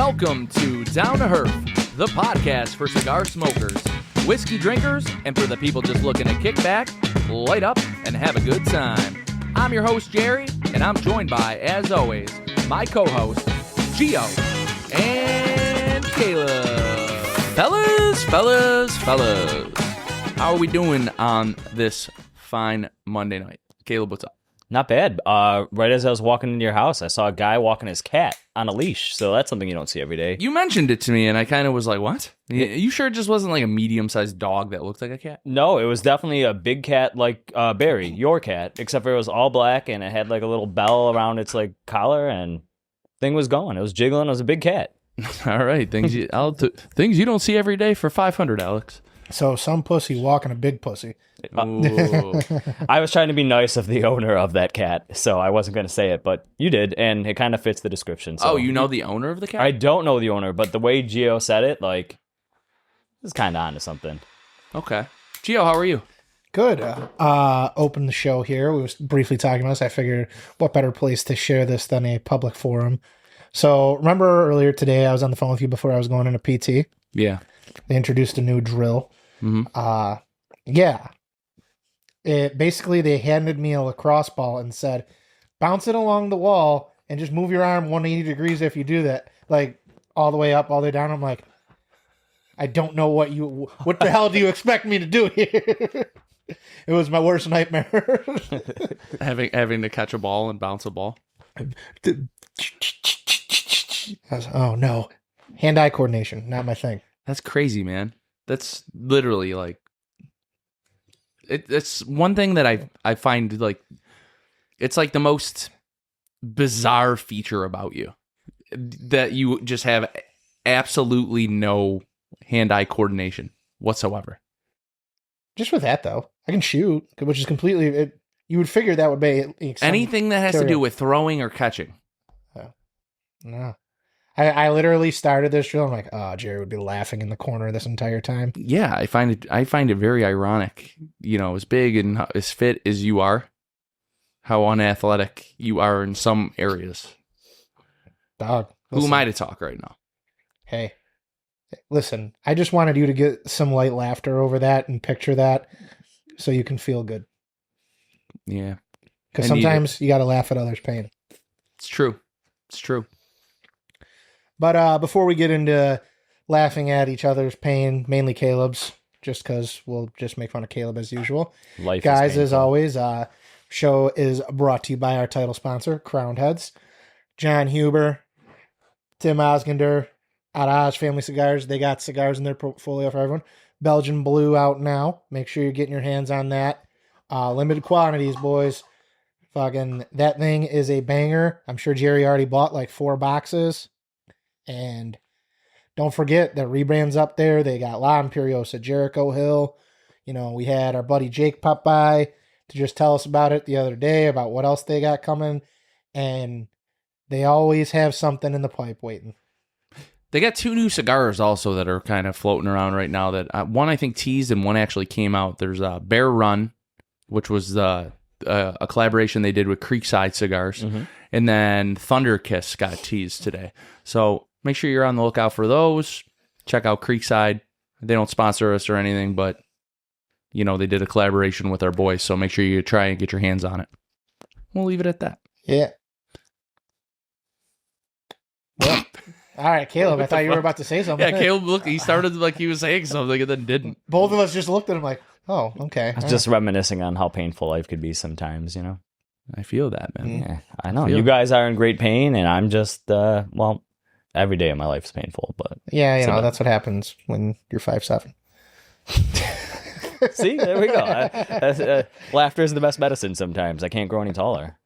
Welcome to Down to Herf, the podcast for cigar smokers, whiskey drinkers, and for the people just looking to kick back, light up, and have a good time. I'm your host, Jerry, and I'm joined by, as always, my co-host, Gio and Caleb. Fellas. How are we doing on this fine Monday night? Caleb, what's up? Not bad. Right as I was walking into your house, I saw a guy walking his cat on a leash. So that's something you don't see every day. You mentioned it to me, and I kind of was like, what? You sure it just wasn't like a medium-sized dog that looked like a cat? No, it was definitely a big cat like Barry, your cat, except for it was all black, and it had like a little bell around its like collar, and thing was going. It was jiggling. It was a big cat. All right. Things you don't see every day for 500, Alex. So some pussy walking a big pussy. I was trying to be nice of the owner of that cat, so I wasn't going to say it, but you did, and it kind of fits the description. So. Oh, you know the owner of the cat? I don't know the owner, but the way Gio said it, like, it's kind of onto something. Okay. Gio, how are you? Good. Open the show here. We was briefly talking about this. I figured what better place to share this than a public forum. So remember earlier today, I was on the phone with you before I was going into PT. Yeah. They introduced a new drill. Mm-hmm. Yeah. Basically, they handed me a lacrosse ball and said, bounce it along the wall and just move your arm 180 degrees if you do that. Like, all the way up, all the way down. I'm like, I don't know what the hell do you expect me to do here? It was my worst nightmare. having to catch a ball and bounce a ball. Oh, no. Hand-eye coordination, not my thing. That's crazy, man. That's literally like... It's one thing that I find like it's like the most bizarre feature about you, that you just have absolutely no hand-eye coordination whatsoever. Just with that though, I can shoot, which is completely. You would figure that would be anything that has to do with throwing or catching. Oh. No. I literally started this drill. I'm like, oh, Jerry would be laughing in the corner this entire time. Yeah, I find it very ironic. You know, as big and as fit as you are, how unathletic you are in some areas. Dog. Listen. Who am I to talk right now? Hey, listen, I just wanted you to get some light laughter over that and picture that so you can feel good. Yeah. Because sometimes you got to laugh at others' pain. It's true. It's true. But before we get into laughing at each other's pain, mainly Caleb's, just because we'll just make fun of Caleb as usual. Life Guys, as always, show is brought to you by our title sponsor, Crowned Heads. John Huber, Tim Osgender, Araj Family Cigars. They got cigars in their portfolio for everyone. Belgian Blue out now. Make sure you're getting your hands on that. Limited quantities, boys. Fucking, that thing is a banger. I'm sure Jerry already bought like 4 boxes. And don't forget that rebrand's up there. They got La Imperiosa, Jericho Hill. You know, we had our buddy Jake pop by to just tell us about it the other day, about what else they got coming. And they always have something in the pipe waiting. They got 2 new cigars also that are kind of floating around right now. That one I think teased and one actually came out. There's a Bear Run, which was a collaboration they did with Creekside Cigars. Mm-hmm. And then Thunder Kiss got teased today. So make sure you're on the lookout for those. Check out Creekside. They don't sponsor us or anything, but, you know, they did a collaboration with our boys, so make sure you try and get your hands on it. We'll leave it at that. Yeah. Well, all right, Caleb, I thought you were about to say something. Yeah, Caleb, look, he started like he was saying something and then didn't. Both of us just looked at him like, oh, okay. I was just reminiscing on how painful life could be sometimes, you know? I feel that, man. Yeah, I know. You guys are in great pain, and I'm just, every day of my life is painful, but... Yeah, you know, that's what happens when you're 5'7". See, there we go. Laughter is the best medicine sometimes. I can't grow any taller.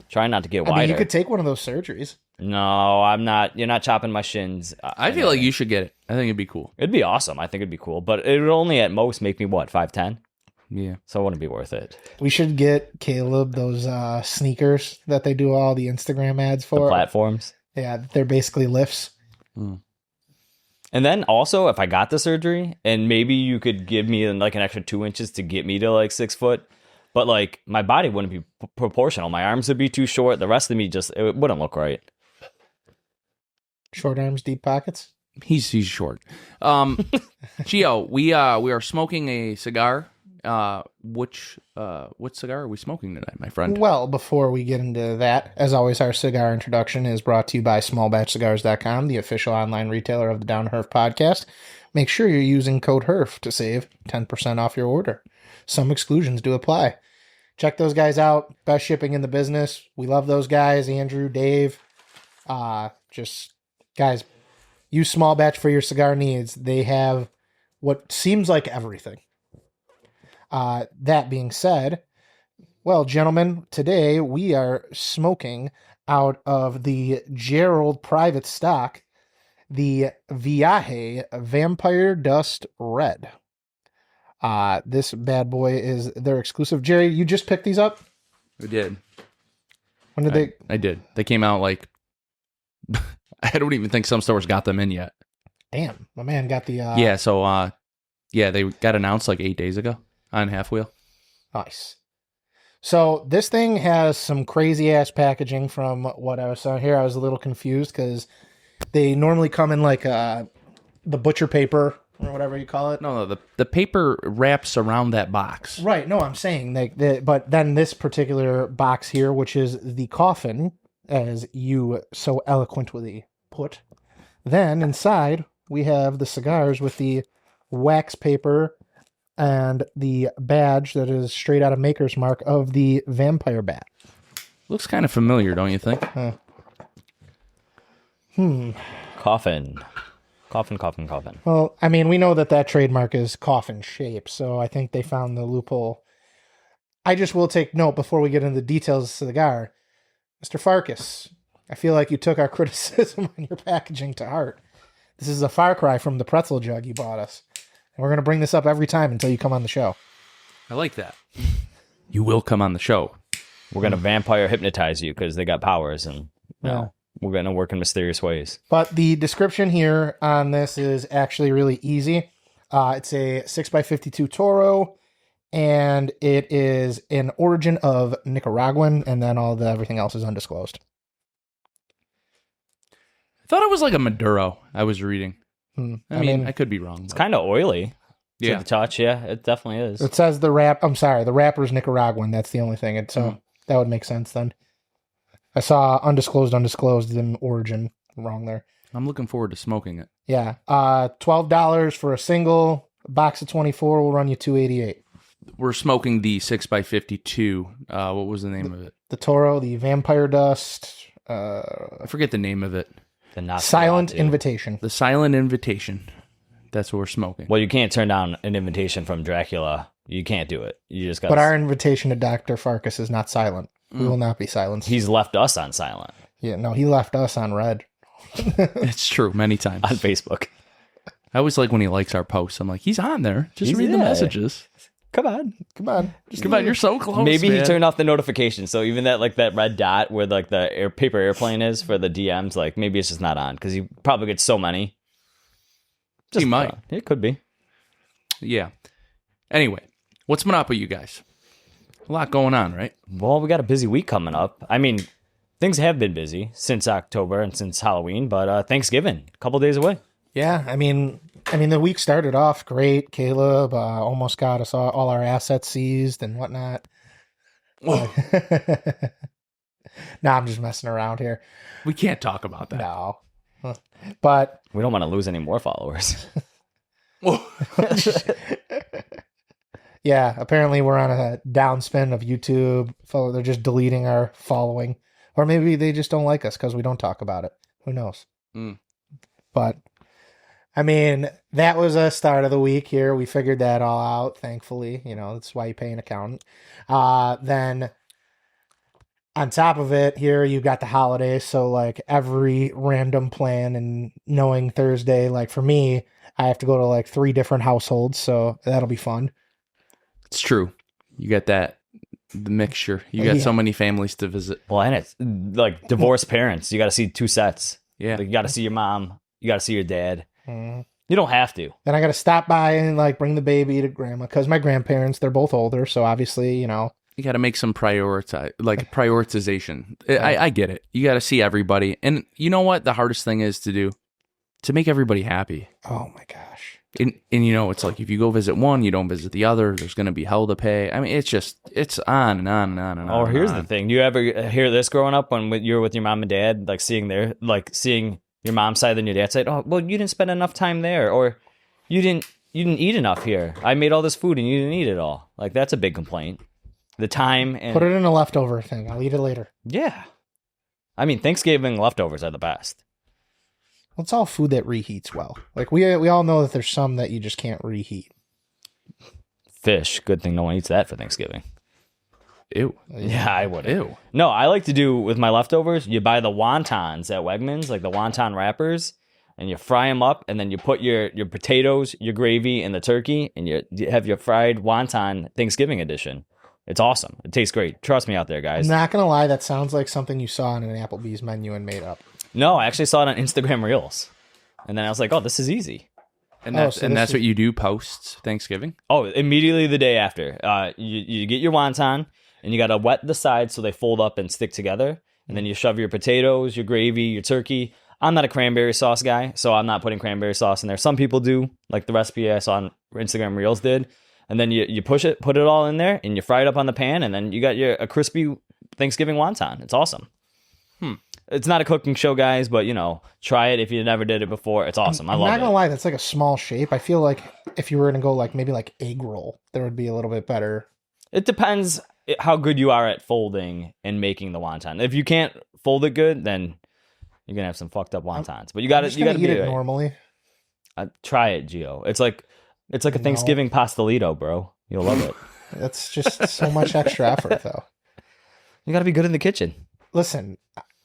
Try not to get wider. I mean, you could take one of those surgeries. No, I'm not. You're not chopping my shins. I feel like you should get it. I think it'd be cool. It'd be awesome. I think it'd be cool. But it would only at most make me, 5'10"? Yeah. So it wouldn't be worth it. We should get Caleb those sneakers that they do all the Instagram ads for. The platforms. Yeah, they're basically lifts. Mm. And then also, if I got the surgery, and maybe you could give me like an extra 2 inches to get me to like 6 foot, but like my body wouldn't be proportional. My arms would be too short. The rest of me it wouldn't look right. Short arms, deep pockets. He's short. Gio, we are smoking a cigar. What cigar are we smoking tonight, my friend? Well, before we get into that, as always, our cigar introduction is brought to you by smallbatchcigars.com, the official online retailer of the Down Herf Podcast. Make sure you're using code HERF to save 10% off your order. Some exclusions do apply. Check those guys out. Best shipping in the business. We love those guys. Andrew, Dave. Just guys, use Small Batch for your cigar needs. They have what seems like everything. That being said, well, gentlemen, today we are smoking out of the Gerald private stock, the Viaje Vampire Dust Red. This bad boy is their exclusive. Jerry, you just picked these up? We did. When did they? I did. They came out like, I don't even think some stores got them in yet. Damn, my man got the... Yeah, so, they got announced like 8 days ago on Half Wheel. Nice. So this thing has some crazy ass packaging from what I was saw here. I was a little confused because they normally come in like the butcher paper or whatever you call it. No, the paper wraps around that box. Right. No, I'm saying but then this particular box here, which is the coffin, as you so eloquently put, then inside we have the cigars with the wax paper and the badge that is straight out of Maker's Mark of the vampire bat. Looks kind of familiar, don't you think? Coffin. Well, I mean, we know that trademark is coffin shape, so I think they found the loophole. I just will take note before we get into the details of the cigar. Mr. Farkas, I feel like you took our criticism on your packaging to heart. This is a far cry from the pretzel jug you bought us. And we're going to bring this up every time until you come on the show. I like that. You will come on the show. We're going to vampire hypnotize you because they got powers and we're going to work in mysterious ways. But the description here on this is actually really easy. It's a 6x52 Toro, and it is an origin of Nicaraguan, and then everything else is undisclosed. I thought it was like a Maduro I was reading. I mean, I could be wrong. It's kind of oily. Yeah. To the touch, yeah, it definitely is. It says the wrapper is Nicaraguan. That's the only thing. So that would make sense then. I saw undisclosed in origin wrong there. I'm looking forward to smoking it. Yeah. $12 for a single. A box of 24 will run you $288. We're smoking the 6x52. What was the name of it? The Toro, the Vampire Dust. I forget the name of it. Silent Invitation. The Silent Invitation. That's what we're smoking. Well, you can't turn down an invitation from Dracula. You can't do it. You just got. But our invitation to Dr. Farkas is not silent. We will not be silenced. He's left us on silent. Yeah, no, he left us on red. It's true, many times. On Facebook. I always like when he likes our posts. I'm like, he's on there. Just read the messages. Come on. Come on, you're so close. Maybe man. he turned off the notification, so even that red dot where like the paper airplane is for the DMs, like maybe it's just not on because he probably gets so many. He might. It could be. Yeah. Anyway, what's been up with you guys? A lot going on, right? Well, we got a busy week coming up. I mean, things have been busy since October and since Halloween, but Thanksgiving, a couple days away. Yeah, I mean, the week started off great. Caleb almost got us all our assets seized and whatnot. No, I'm just messing around here. We can't talk about that. No. But we don't want to lose any more followers. Yeah, apparently we're on a downspin of YouTube. They're just deleting our following. Or maybe they just don't like us because we don't talk about it. Who knows? But, I mean, that was a start of the week here. We figured that all out, thankfully. That's why you pay an accountant. Then, on top of it, here you got the holidays. So, like, every random plan and knowing Thursday, like, for me, I have to go to, like, 3 different households. So, that'll be fun. It's true. You got the mixture. You got so many families to visit. Well, and it's like divorced parents. You got to see 2 sets. Yeah. Like, you got to see your mom. You got to see your dad. You don't have to. Then I got to stop by and like bring the baby to grandma because my grandparents, they're both older. So obviously, You got to make some prioritization. I get it. You got to see everybody. And you know what the hardest thing is to do? To make everybody happy. Oh my gosh. And it's like if you go visit one, you don't visit the other, there's going to be hell to pay. I mean, it's on and on and on and on. Oh, here's the thing. Do you ever hear this growing up when you're with your mom and dad, like seeing your mom's side and your dad's side? Oh, well, you didn't spend enough time there, or you didn't eat enough here. I made all this food and you didn't eat it all. Like, that's a big complaint. The time and put it in a leftover thing. I'll eat it later. Yeah. I mean, Thanksgiving leftovers are the best. Well, it's all food that reheats well. Like we all know that there's some that you just can't reheat. Fish. Good thing no one eats that for Thanksgiving. Ew. Yeah, I would. Ew. No, I like to do with my leftovers. You buy the wontons at Wegmans, like the wonton wrappers, and you fry them up, and then you put your potatoes, your gravy, and the turkey, and you have your fried wonton Thanksgiving edition. It's awesome. It tastes great. Trust me out there, guys. I'm not going to lie. That sounds like something you saw on an Applebee's menu and made up. No, I actually saw it on Instagram Reels. And then I was like, oh, this is easy. And that's what you do post Thanksgiving? Oh, immediately the day after. You get your wonton, and you got to wet the sides so they fold up and stick together. And then you shove your potatoes, your gravy, your turkey. I'm not a cranberry sauce guy, so I'm not putting cranberry sauce in there. Some people do, like the recipe I saw on Instagram Reels did. And then you put it all in there, and you fry it up on the pan, and then you got a crispy Thanksgiving wonton. It's awesome. It's not a cooking show, guys, but, try it if you never did it before. It's awesome. I love it. I'm not going to lie. That's like a small shape. I feel like if you were going to go maybe like egg roll, there would be a little bit better. It depends how good you are at folding and making the wonton. If you can't fold it good, then you're going to have some fucked up wontons. But you got to eat it right. Normally. Try it, Gio. It's like a Thanksgiving pastelito, bro. You'll love it. That's just so much extra effort, though. You got to be good in the kitchen. Listen,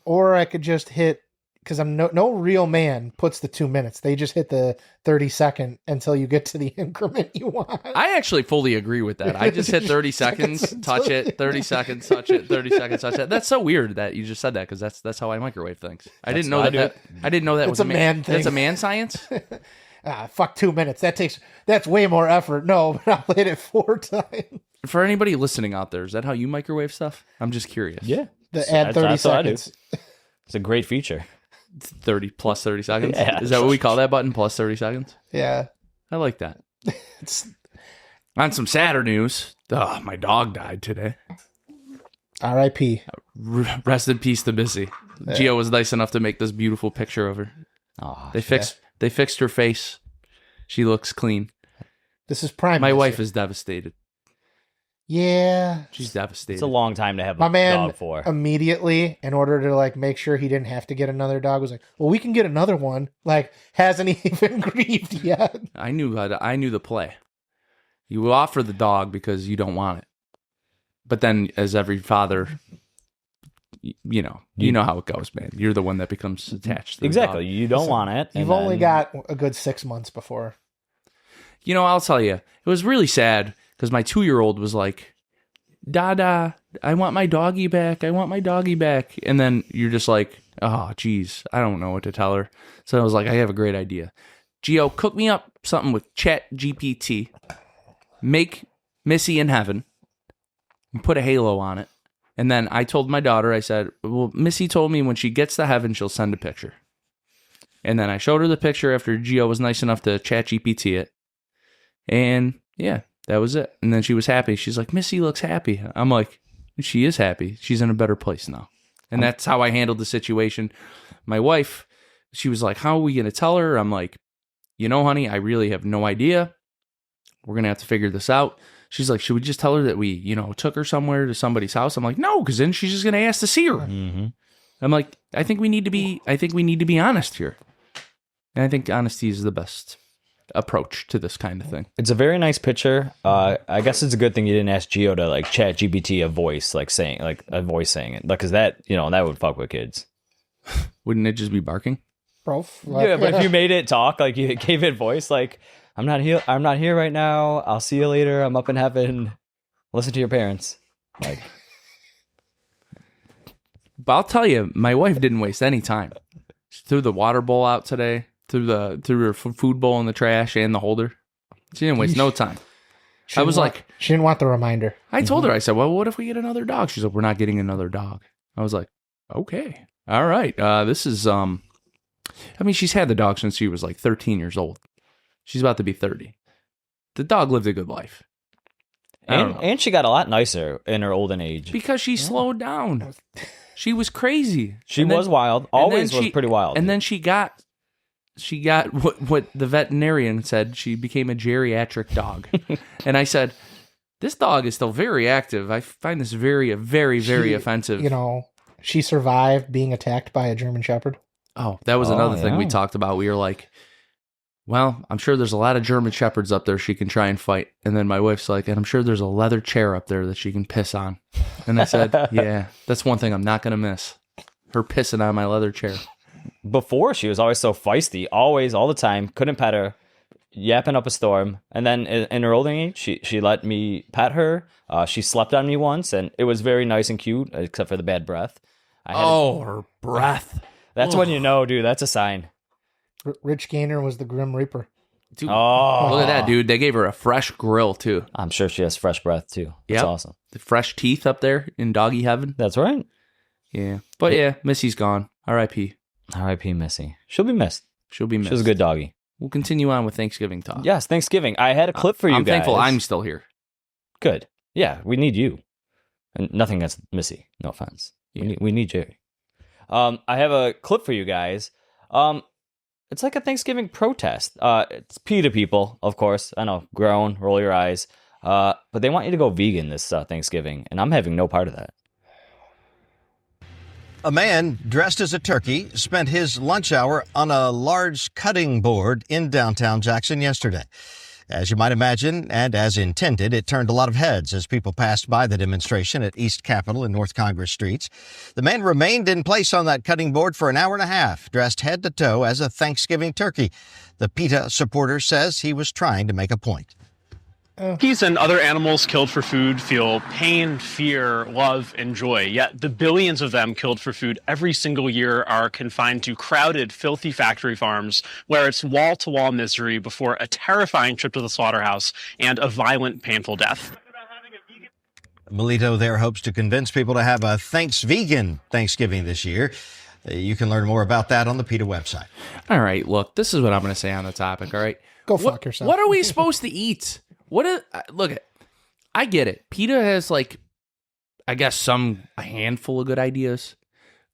or I could just hit, because I'm no real man puts the 2 minutes. They just hit the 30-second until you get to the increment you want. I actually fully agree with that. I just hit 30 seconds, touch it, 30 seconds, touch it, 30 seconds, touch it. That's so weird that you just said that, because that's how I microwave things. I didn't know that. I didn't know that was a man thing. That's a man science. Fuck 2 minutes. That's way more effort. No, but I'll hit it 4 times. For anybody listening out there, is that how you microwave stuff? I'm just curious. Yeah. Add 30 seconds. It's a great feature. 30 plus 30 seconds? Yeah. Is that what we call that button? Plus 30 seconds? Yeah. I like that. On some sadder news, my dog died today. R.I.P. Rest in peace to Missy. Yeah. Gio was nice enough to make this beautiful picture of her. Oh, they fixed her face. She looks clean. This is prime. My wife is devastated. Yeah. She's devastated. It's a long time to have my man dog for. Immediately, in order to make sure he didn't have to get another dog, was like, well, we can get another one. Hasn't even grieved yet. I knew the play. You offer the dog because you don't want it. But then, as every father, you know how it goes, man. You're the one that becomes attached to the dog. You don't want it. You've only got a good 6 months before. I'll tell you, it was really sad because my 2-year-old was like, Dada, I want my doggy back. I want my doggy back. And then you're just like, oh, geez, I don't know what to tell her. So I was like, I have a great idea. Gio, cook me up something with ChatGPT. Make Missy in heaven. And put a halo on it. And then I told my daughter, I said, well, Missy told me when she gets to heaven, she'll send a picture. And then I showed her the picture after Gio was nice enough to ChatGPT it. And yeah, that was it. And then she was happy. She's like, Missy looks happy. I'm like, she is happy. She's in a better place now. And that's how I handled the situation. My wife, she was like, how are we going to tell her? I'm like, honey, I really have no idea. We're going to have to figure this out. She's like, should we just tell her that we, took her somewhere to somebody's house? I'm like, no, because then she's just going to ask to see her. Mm-hmm. I'm like, I think we need to be honest here. And I think honesty is the best approach to this kind of thing. It's a very nice picture. I guess it's a good thing you didn't ask Gio to chat GPT a voice saying it, because that that would fuck with kids. Wouldn't it just be barking? Bro, yeah, but if you made it talk, you gave it voice, I'm not here right now. I'll see you later. I'm up in heaven. Listen to your parents. But I'll tell you, my wife didn't waste any time. She threw the water bowl out today. Threw her food bowl in the trash and the holder. She didn't waste no time. I was like, she didn't want the reminder. I told her, I said, well, what if we get another dog? She's like, we're not getting another dog. I was like, okay, all right. This is, I mean, she's had the dog since she was like 13 years old. She's about to be 30. The dog lived a good life. And she got a lot nicer in her olden age. Because she slowed down. She was crazy. She was wild. Always was pretty wild. And then she got what the veterinarian said. She became a geriatric dog. And I said, this dog is still very active. I find this very, very offensive. You know, she survived being attacked by a German Shepherd. Oh, that was another thing we talked about. We were like, well, I'm sure there's a lot of German Shepherds up there she can try and fight. And then my wife's like, and I'm sure there's a leather chair up there that she can piss on. And I said, yeah, that's one thing I'm not going to miss. Her pissing on my leather chair. Before, she was always so feisty, always, all the time, couldn't pet her, yapping up a storm. And then in her older age, she let me pet her. She slept on me once, and it was very nice and cute, except for the bad breath. Her breath. That's when you know, dude, that's a sign. Rich Gainer was the Grim Reaper. Dude, look at that, dude. They gave her a fresh grill, too. I'm sure she has fresh breath, too. That's awesome. The fresh teeth up there in doggy heaven. That's right. Yeah. But yeah, Missy's gone. R.I.P. R.I.P. Missy. She'll be missed. She'll be missed. She was a good doggy. We'll continue on with Thanksgiving talk. Yes, Thanksgiving. I had a clip for you I'm guys. thankful I'm still here. Good. Yeah, we need you. And nothing against Missy. No offense. Yeah. We need Jerry. I have a clip for you guys. It's like a Thanksgiving protest. It's PETA people, of course. I know, groan, roll your eyes. But they want you to go vegan this Thanksgiving, and I'm having no part of that. A man dressed as a turkey spent his lunch hour on a large cutting board in downtown Jackson yesterday. As you might imagine, and as intended, it turned a lot of heads as people passed by the demonstration at East Capitol and North Congress streets. The man remained in place on that cutting board for an hour and a half, dressed head to toe as a Thanksgiving turkey. The PETA supporter says he was trying to make a point. Turkeys and other animals killed for food feel pain, fear, love, and joy. Yet the billions of them killed for food every single year are confined to crowded, filthy factory farms where it's wall-to-wall misery before a terrifying trip to the slaughterhouse and a violent, painful death. Melito there hopes to convince people to have a vegan Thanksgiving this year. You can learn more about that on the PETA website. All right, look, this is what I'm going to say on the topic, all right? Go fuck yourself. What are we supposed to eat? Look, I get it. PETA has, like, I guess a handful of good ideas.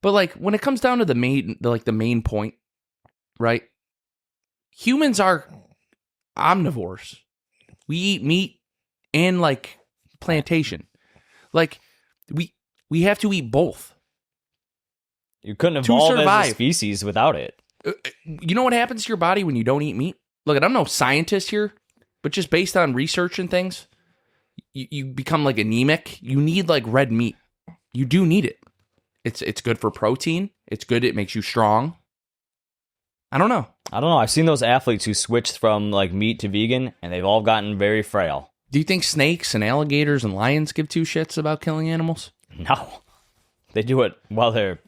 But, like, when it comes down to the main point, right? Humans are omnivores. We eat meat and, like, plantation. Like, we have to eat both. You couldn't evolve as a species without it. You know what happens to your body when you don't eat meat? Look, I'm no scientist here, but just based on research and things, you become like anemic. You need like red meat. You do need it. It's good for protein. It's good. It makes you strong. I don't know. I've seen those athletes who switched from like meat to vegan, and they've all gotten very frail. Do you think snakes and alligators and lions give two shits about killing animals? No. They do it while they're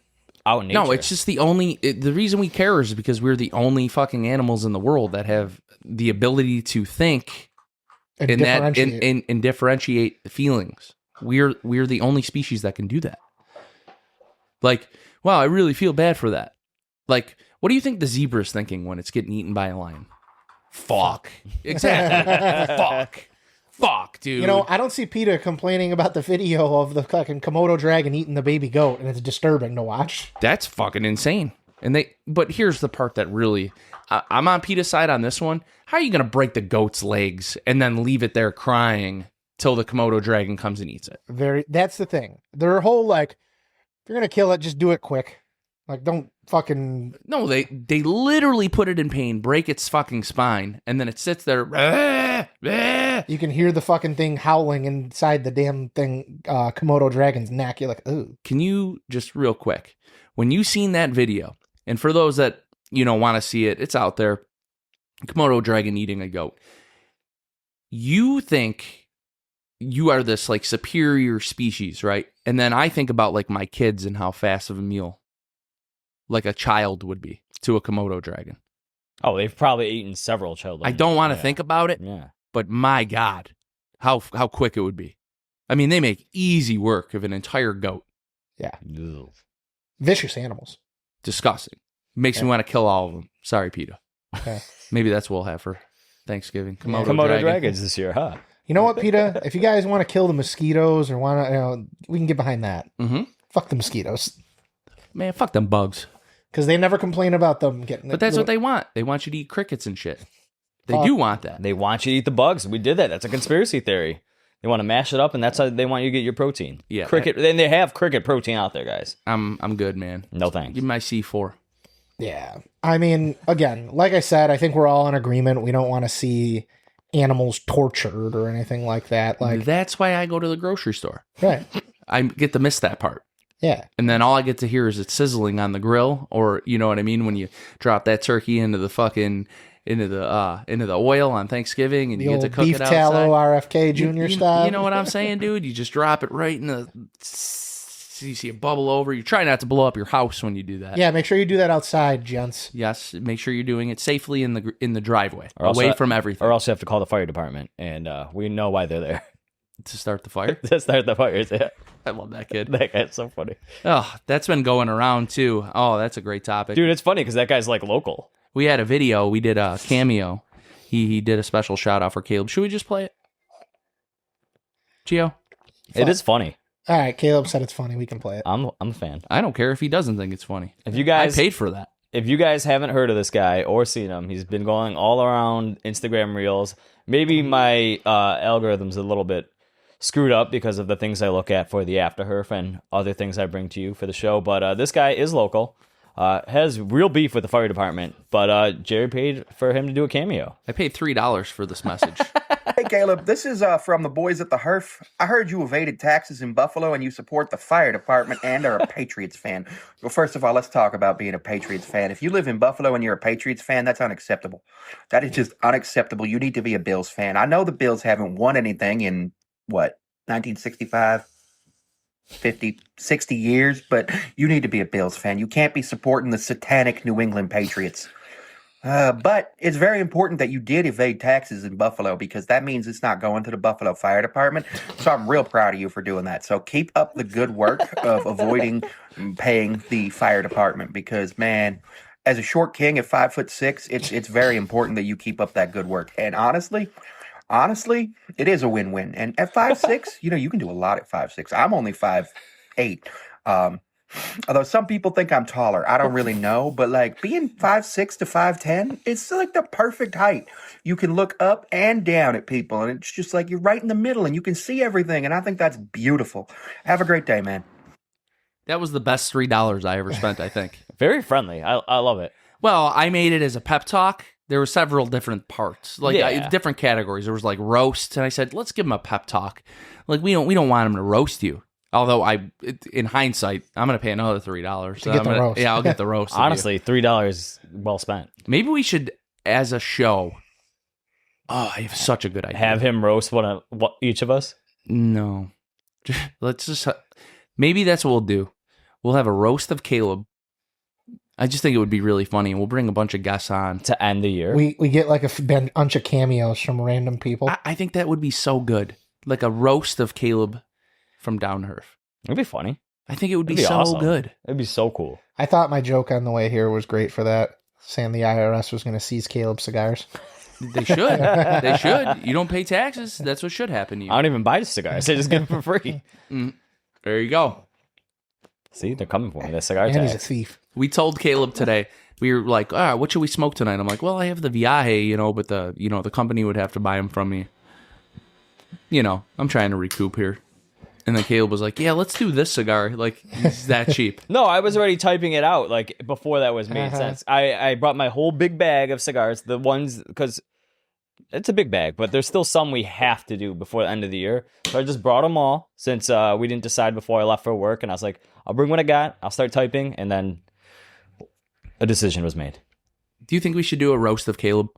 out in nature. No, it's just the reason we care is because we're the only fucking animals in the world that have the ability to think and differentiate the feelings. We're the only species that can do that. Like, wow, I really feel bad for that. Like, what do you think the zebra is thinking when it's getting eaten by a lion? Fuck. Exactly. Fuck, dude. You know, I don't see PETA complaining about the video of the fucking Komodo dragon eating the baby goat, and it's disturbing to watch. That's fucking insane. But here's the part that really, I'm on PETA's side on this one. How are you going to break the goat's legs and then leave it there crying till the Komodo dragon comes and eats it? That's the thing. Their whole, like, if you're going to kill it, just do it quick. Like, don't fucking... No, they literally put it in pain, break its fucking spine, and then it sits there. You can hear the fucking thing howling inside the damn thing, Komodo dragon's neck. You're like, ooh. Can you just real quick, when you seen that video, and for those that, want to see it, it's out there, Komodo dragon eating a goat. You think you are this, like, superior species, right? And then I think about, like, my kids and how fast of a meal like a child would be to a Komodo dragon. Oh, they've probably eaten several children. I don't want to think about it, Yeah. but my God, how quick it would be. I mean, they make easy work of an entire goat. Yeah. Ugh. Vicious animals. Disgusting. Makes me want to kill all of them. Sorry, PETA. Okay. Maybe that's what we'll have for Thanksgiving. Komodo Komodo dragon. dragons this year, huh? You know what, PETA? If you guys want to kill the mosquitoes or want to, we can get behind that. Mm-hmm. Fuck the mosquitoes. Man, fuck them bugs. Because they never complain about them getting. But that's what they want. They want you to eat crickets and shit. They do want that. They want you to eat the bugs. We did that. That's a conspiracy theory. They want to mash it up, and that's how they want you to get your protein. Yeah. Cricket. Then they have cricket protein out there, guys. I'm good, man. No thanks. Give me my C4. Yeah. I mean, again, like I said, I think we're all in agreement. We don't want to see animals tortured or anything like that. Like That's why I go to the grocery store. right. I get to miss that part. Yeah. And then all I get to hear is it sizzling on the grill, or you know what I mean, when you drop that turkey into the fucking into the oil on Thanksgiving, and The you get to old cook beef it outside. tallow RFK Jr. style. You know what I'm saying, dude? You just drop it right in the. You see it bubble over. You try not to blow up your house when you do that. Yeah, make sure you do that outside, gents. Yes, make sure you're doing it safely in the driveway, Or else away I- from everything, Or else you have to call the fire department, and we know why they're there. to start the fire. To start the fires. Yeah. I love that kid. That guy's so funny. Oh, that's been going around too. Oh, that's a great topic. Dude, it's funny because that guy's like local. We had a video. We did a cameo. He did a special shout out for Caleb. Should we just play it? Gio? It is funny. All right, Caleb said it's funny. We can play it. I'm a fan. I don't care if he doesn't think it's funny. If you guys I paid for that. If you guys haven't heard of this guy or seen him, he's been going all around Instagram Reels. Maybe my algorithm's a little bit screwed up because of the things I look at for the After Herf and other things I bring to you for the show. But this guy is local, has real beef with the fire department. But Jerry paid for him to do a cameo. I paid $3 for this message. Hey, Caleb, this is from the boys at the Herf. I heard you evaded taxes in Buffalo and you support the fire department and are a Patriots fan. Well, first of all, let's talk about being a Patriots fan. If you live in Buffalo and you're a Patriots fan, that's unacceptable. That is just unacceptable. You need to be a Bills fan. I know the Bills haven't won anything in, 1965? 50, 60 years, but you need to be a Bills fan. You can't be supporting the satanic New England Patriots. But it's very important that you did evade taxes in Buffalo because that means it's not going to the Buffalo Fire Department. So I'm real proud of you for doing that. So keep up the good work of avoiding paying the fire department because, man, as a short king at 5'6", it's very important that you keep up that good work. And honestly, it is a win-win. And at 5'6", you can do a lot at 5'6". I'm only 5'8". Although some people think I'm taller. I don't really know. But like being 5'6" to 5'10", it's like the perfect height. You can look up and down at people. And it's just like you're right in the middle and you can see everything. And I think that's beautiful. Have a great day, man. That was the best $3 I ever spent, I think. Very friendly. I love it. Well, I made it as a pep talk. There were several different parts, different categories. There was like roast, and I said, let's give him a pep talk. Like we don't want him to roast you. Although in hindsight, I'm going to pay another $3 To get the roast. Yeah, I'll get the roast. of you. Honestly, $3 well spent. Maybe we should, as a show. Oh, I have such a good idea. Have him roast each of us. No, let's just. Maybe that's what we'll do. We'll have a roast of Caleb. I just think it would be really funny, and we'll bring a bunch of guests on To end the year. We get like a bunch of cameos from random people. I think that would be so good, like a roast of Caleb from Down Herf. It'd be funny. I think it would be It'd be so awesome. good. It'd be so cool. I thought my joke on the way here was great for that, saying the IRS was going to seize Caleb's cigars. They should. They should. You don't pay taxes. That's what should happen to you. I don't even buy the cigars. I just get them for free. There you go. See, they're coming for me. The cigar And he's a tax. thief. We told Caleb today. We were like, what should we smoke tonight? I'm like, well, I have the Viaje, but the company would have to buy them from me. I'm trying to recoup here. And then Caleb was like, yeah, let's do this cigar. Like, it's that cheap. No, I was already typing it out like before that was made sense. I brought my whole big bag of cigars, the ones because it's a big bag, but there's still some we have to do before the end of the year. So I just brought them all since we didn't decide before I left for work, and I was like, I'll bring what I got. I'll start typing, and then a decision was made. Do you think we should do a roast of Caleb?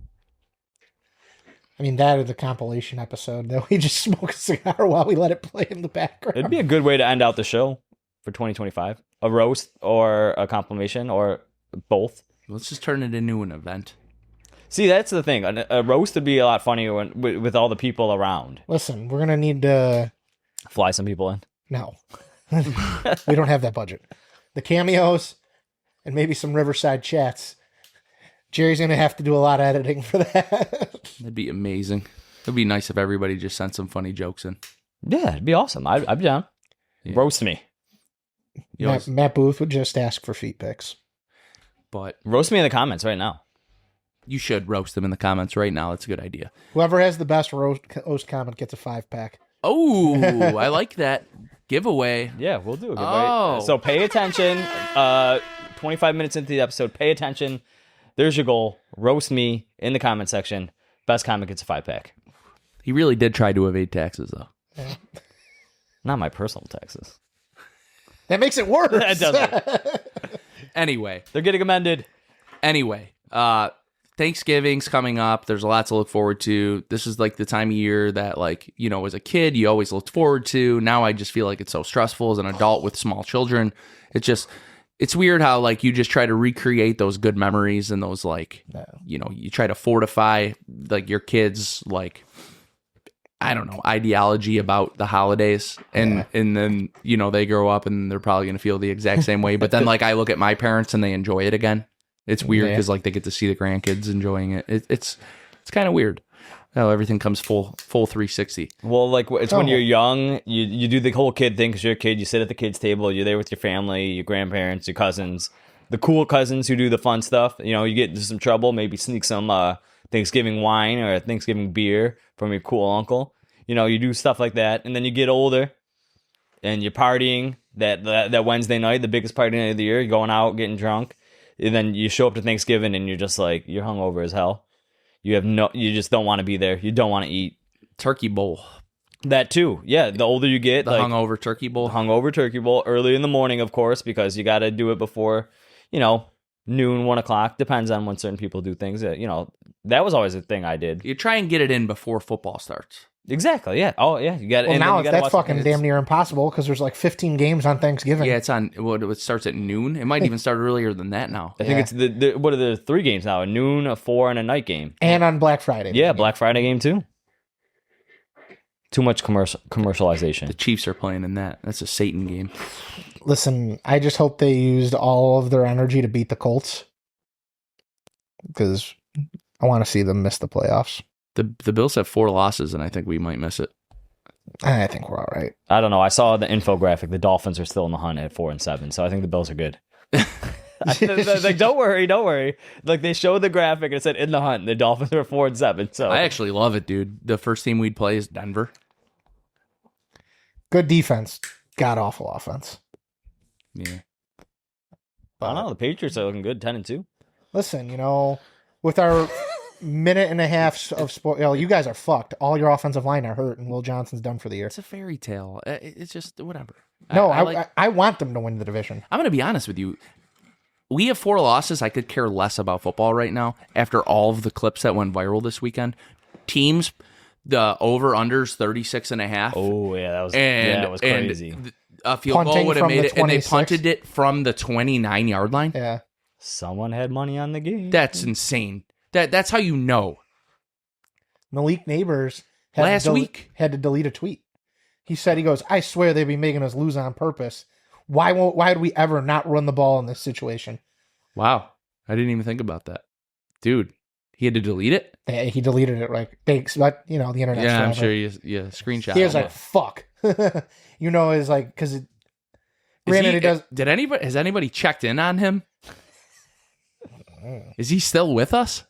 I mean, that or the compilation episode that we just smoke a cigar while we let it play in the background. It'd be a good way to end out the show for 2025. A roast or a compilation or both. Let's just turn it into an event. See, that's the thing. A roast would be a lot funnier with all the people around. Listen, we're gonna need to Fly some people in. no. We don't have that budget. The cameos and maybe some Riverside chats. Jerry's gonna have to do a lot of editing for that. That'd be amazing. It'd be nice if everybody just sent some funny jokes in. Yeah, it'd be awesome. I'd be down. Yeah. Roast me. Matt Booth would just ask for feet pics. But Roast me in the comments right now. you should roast them in the comments right now. That's a good idea. Whoever has the best roast comment gets a 5-pack. Oh, I like that giveaway. Yeah, we'll do a giveaway. Oh. So pay attention. 25 minutes into the episode, pay attention. There's your goal. Roast me in the comment section. Best comment gets a 5-pack. He really did try to evade taxes, though. Not my personal taxes. That makes it worse. That doesn't. Anyway, They're getting amended. Thanksgiving's coming up. There's a lot to look forward to. This is like the time of year that, like, you know, as a kid, you always looked forward to. Now I just feel like it's so stressful as an adult with small children. It's weird how, like, you just try to recreate those good memories and those, like, you know, you try to fortify, like, your kids', like, I don't know, ideology about the holidays. And then, you know, they grow up and they're probably going to feel the exact same way. But then, like, I look at my parents and they enjoy it again. It's weird because like they get to see the grandkids enjoying it. It's kind of weird how everything comes full 360. Well, like it's when you're young, you do the whole kid thing because you're a kid. You sit at the kids' table. You're there with your family, your grandparents, your cousins, the cool cousins who do the fun stuff. You know, you get into some trouble, maybe sneak some Thanksgiving wine or Thanksgiving beer from your cool uncle. You know, you do stuff like that, and then you get older, and you're partying that Wednesday night, the biggest party night of the year. You're going out, getting drunk. And then you show up to Thanksgiving and you're just like, you're hungover as hell. You just don't want to be there. You don't want to eat. Turkey bowl. That too. Yeah. The older you get, The hungover turkey bowl. Hungover turkey bowl early in the morning, of course, because you got to do it before, you know, noon, 1 o'clock. Depends on when certain people do things. You know, that was always a thing I did. You try and get it in before football starts. Exactly. Yeah. Oh, yeah. You got. Well, now that's fucking damn near impossible because there's like 15 games on Thanksgiving. Yeah, it's on. It starts at noon. It might even start earlier than that now. I think it's what are the 3 games now? A noon, a 4, and a night game. And on Black Friday. Yeah, Black Friday game too. Too much commercialization. The Chiefs are playing in that. That's a Satan game. Listen, I just hope they used all of their energy to beat the Colts because I want to see them miss the playoffs. The Bills have 4 losses, and I think we might miss it. I think we're all right. I don't know. I saw the infographic. The Dolphins are still in the hunt at 4-7, so I think the Bills are good. Like, don't worry. Like, they showed the graphic and it said in the hunt. The Dolphins are 4-7. So I actually love it, dude. The first team we'd play is Denver. Good defense, god awful offense. Yeah. I don't know. The Patriots are looking good, 10-2. Listen, you know, with our minute and a half of sport, you guys are fucked. All your offensive line are hurt, and Will Johnson's done for the year. It's a fairy tale. It's just whatever. No, I want them to win the division. I'm going to be honest with you. We have 4 losses. I could care less about football right now after all of the clips that went viral this weekend. Teams, the over-unders 36.5. Oh, yeah, that was crazy. A field goal would have made it, and they punted it from the 29-yard line. Yeah. Someone had money on the game. That's insane. That's how you know. Malik Neighbors had to delete a tweet. He said, I swear they'd be making us lose on purpose. Why would we ever not run the ball in this situation? Wow. I didn't even think about that. Dude, he had to delete it? Yeah, he deleted it, right? But, the internet. Yeah, I'm sure you screenshot. He was like, fuck. It's like, because granted, it does. Has anybody checked in on him? Is he still with us?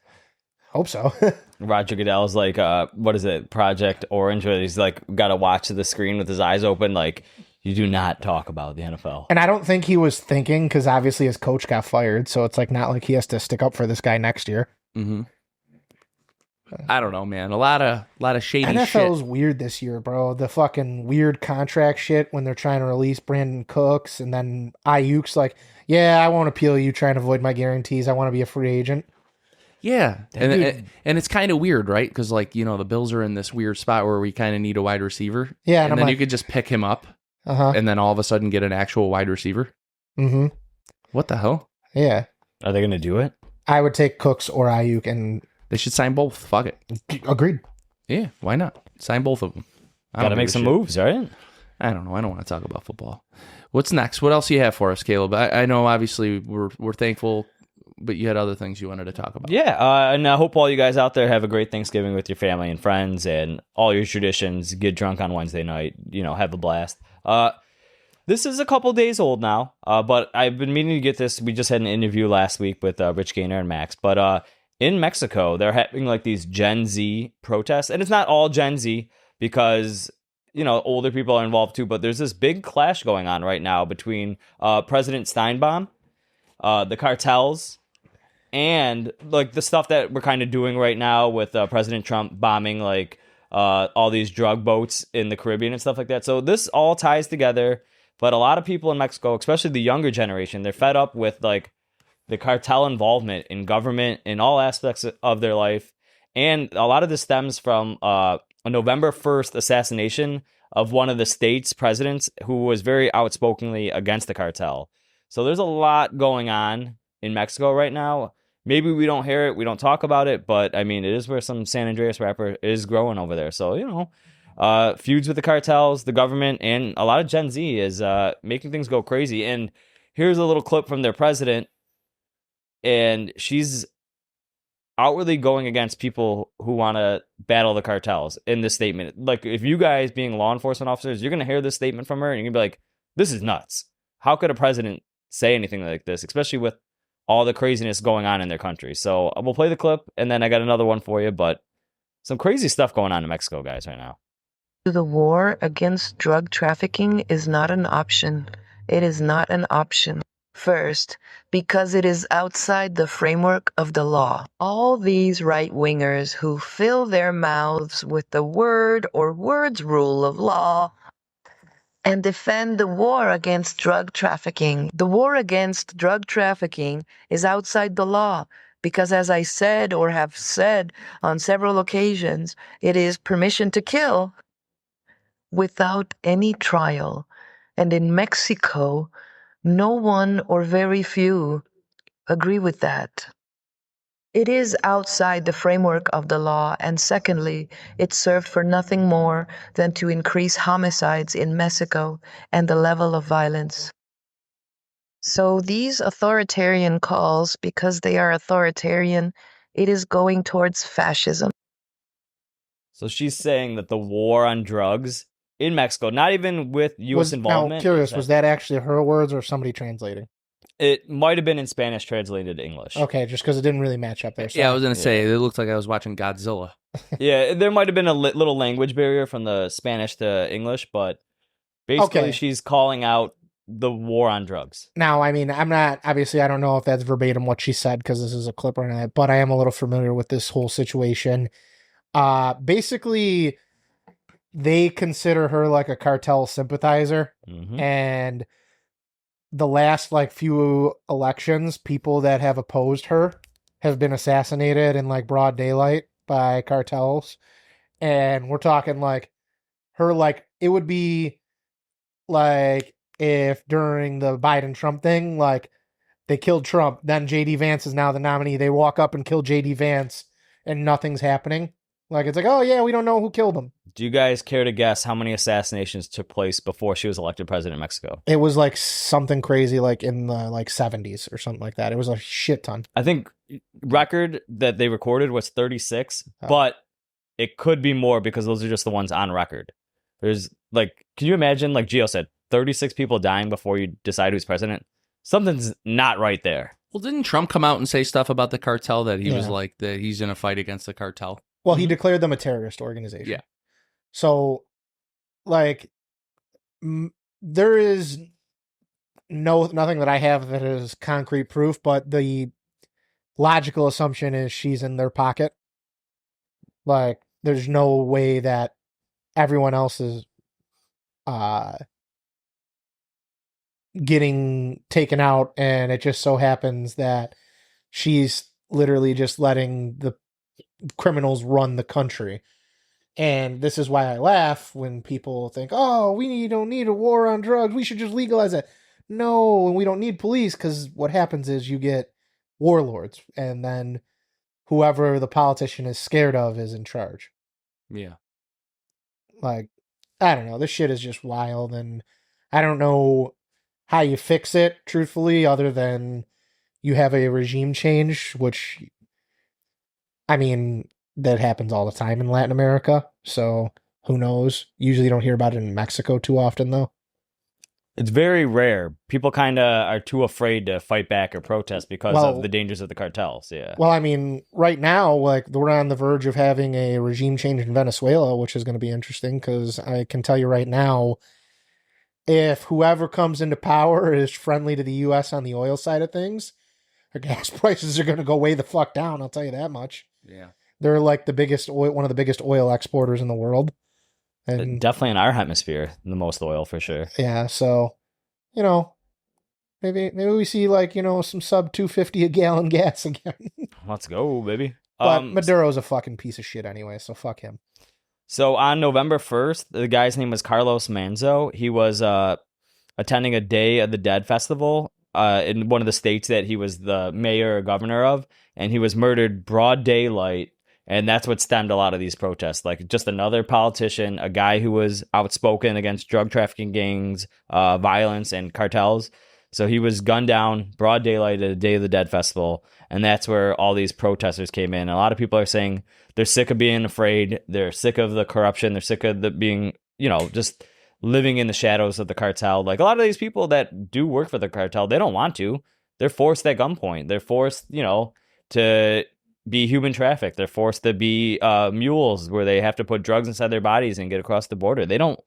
Hope so. Roger Goodell's like, what is it, Project Orange, where he's like, got to watch the screen with his eyes open, like, you do not talk about the NFL. And I don't think he was thinking, because obviously his coach got fired, so it's like not like he has to stick up for this guy next year. Mm-hmm. I don't know, man. A lot of shady shit. NFL's weird this year, bro. The fucking weird contract shit when they're trying to release Brandon Cooks, and then Ayuk's like, yeah, I won't appeal you trying to avoid my guarantees. I want to be a free agent. Yeah, and it's kind of weird, right? Because the Bills are in this weird spot where we kind of need a wide receiver. Yeah, and then you could just pick him up, and then all of a sudden get an actual wide receiver. Mm-hmm. What the hell? Yeah. Are they going to do it? I would take Cooks or Ayuk, and They should sign both. Fuck it. Agreed. Yeah, why not? Sign both of them. Got to make some moves, right? I don't know. I don't want to talk about football. What's next? What else do you have for us, Caleb? I know obviously we're thankful, but you had other things you wanted to talk about. Yeah, and I hope all you guys out there have a great Thanksgiving with your family and friends and all your traditions. Get drunk on Wednesday night, have a blast. This is a couple days old now, but I've been meaning to get this. We just had an interview last week with Rich Gaynor and Max, but in Mexico, they're having like these Gen Z protests, and it's not all Gen Z because, older people are involved too, but there's this big clash going on right now between President Steinbaum, the cartels, and like the stuff that we're kind of doing right now with President Trump bombing like all these drug boats in the Caribbean and stuff like that. So this all ties together, but a lot of people in Mexico, especially the younger generation, they're fed up with like the cartel involvement in government in all aspects of their life. And a lot of this stems from a November 1st assassination of one of the state's presidents who was very outspokenly against the cartel. So there's a lot going on in Mexico right now. Maybe we don't hear it, we don't talk about it, but I mean, it is where some San Andreas rapper is growing over there. So, feuds with the cartels, the government, and a lot of Gen Z is making things go crazy. And here's a little clip from their president. And she's outwardly going against people who want to battle the cartels in this statement. Like, if you guys being law enforcement officers, you're going to hear this statement from her and you're going to be like, this is nuts. How could a president say anything like this, especially with all the craziness going on in their country? So we'll play the clip and then I got another one for you, but some crazy stuff going on in Mexico, guys, right now. The war against drug trafficking is not an option. It is not an option. First, because it is outside the framework of the law. All these right-wingers who fill their mouths with the word or words rule of law and defend the war against drug trafficking. The war against drug trafficking is outside the law because, as I said or have said on several occasions, it is permission to kill without any trial. And in Mexico, no one or very few agree with that. It is outside the framework of the law, and secondly, it served for nothing more than to increase homicides in Mexico and the level of violence. So these authoritarian calls, because they are authoritarian, it is going towards fascism. So she's saying that the war on drugs in Mexico, not even with U.S. involvement. Now, curious, was that actually her words or somebody translating? It might have been in Spanish translated to English. Okay, just because it didn't really match up there. So. Yeah, I was going to say, it looked like I was watching Godzilla. Yeah, there might have been a little language barrier from the Spanish to English, but basically she's calling out the war on drugs. Now, I mean, obviously, I don't know if that's verbatim what she said because this is a clip or not, but I am a little familiar with this whole situation. Basically, they consider her like a cartel sympathizer, and the last few elections, people that have opposed her have been assassinated in broad daylight by cartels. And we're talking her, it would be if during the Biden-Trump thing, they killed Trump, then JD Vance is now the nominee. They walk up and kill JD Vance and nothing's happening. It's oh yeah, we don't know who killed him. Do you guys care to guess how many assassinations took place before she was elected president of Mexico? It was something crazy in the 70s or something like that. It was a shit ton. I think record that they recorded was 36, but it could be more because those are just the ones on record. There's can you imagine, Gio said, 36 people dying before you decide who's president? Something's not right there. Well, didn't Trump come out and say stuff about the cartel that he was that he's in a fight against the cartel? Well, he declared them a terrorist organization. Yeah. So, there is nothing that I have that is concrete proof, but the logical assumption is she's in their pocket. There's no way that everyone else is getting taken out, and it just so happens that she's literally just letting the criminals run the country. And this is why I laugh when people think, oh, we don't need a war on drugs, we should just legalize it. No, we don't need police, because what happens is you get warlords, and then whoever the politician is scared of is in charge. Yeah. Like, I don't know. This shit is just wild, and I don't know how you fix it, truthfully, other than you have a regime change, which, I mean, that happens all the time in Latin America, so who knows? Usually you don't hear about it in Mexico too often, though. It's very rare. People kind of are too afraid to fight back or protest because of the dangers of the cartels. Yeah. Well, I mean, right now, like, we're on the verge of having a regime change in Venezuela, which is going to be interesting because I can tell you right now, if whoever comes into power is friendly to the U.S. on the oil side of things, their gas prices are going to go way the fuck down. I'll tell you that much. Yeah. They're like one of the biggest oil exporters in the world. And definitely in our hemisphere, the most oil for sure. yeah, so, you know, maybe we see, like, you know, some sub $2.50 a gallon gas again. Let's go, baby. But Maduro's a fucking piece of shit anyway, so fuck him. So on November 1st, the guy's name was Carlos Manzo. He was attending a Day of the Dead festival in one of the states that he was the mayor or governor of, and he was murdered broad daylight. And that's what stemmed a lot of these protests. Like, just another politician, a guy who was outspoken against drug trafficking gangs, violence, and cartels. So he was gunned down broad daylight at a Day of the Dead festival. And that's where all these protesters came in. A lot of people are saying they're sick of being afraid. They're sick of the corruption. They're sick of being, you know, just living in the shadows of the cartel. Like, a lot of these people that do work for the cartel, they don't want to. They're forced at gunpoint. They're forced, you know, to be human trafficked. They're forced to be mules where they have to put drugs inside their bodies and get across the border. They don't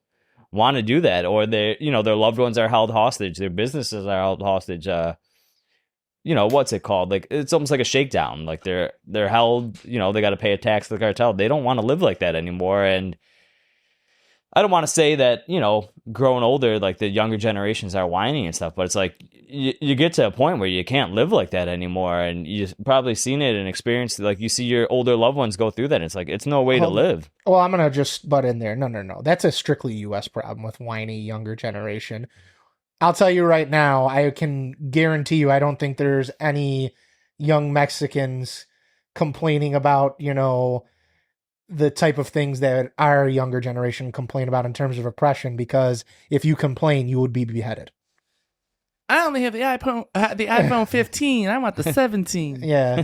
want to do that, or their loved ones are held hostage. Their businesses are held hostage. What's it called? Like, it's almost like a shakedown. Like, they're held. They got to pay a tax to the cartel. They don't want to live like that anymore. And I don't want to say that, growing older, like, the younger generations are whining and stuff, but it's like you get to a point where you can't live like that anymore. And you've probably seen it and experienced, like, you see your older loved ones go through that. And it's like, it's no way to live. Well, I'm going to just butt in there. No. That's a strictly U.S. problem with whiny younger generation. I'll tell you right now, I can guarantee you, I don't think there's any young Mexicans complaining about, the type of things that our younger generation complain about in terms of oppression, because if you complain, you would be beheaded. I only have the iPhone 15. I want the 17. Yeah.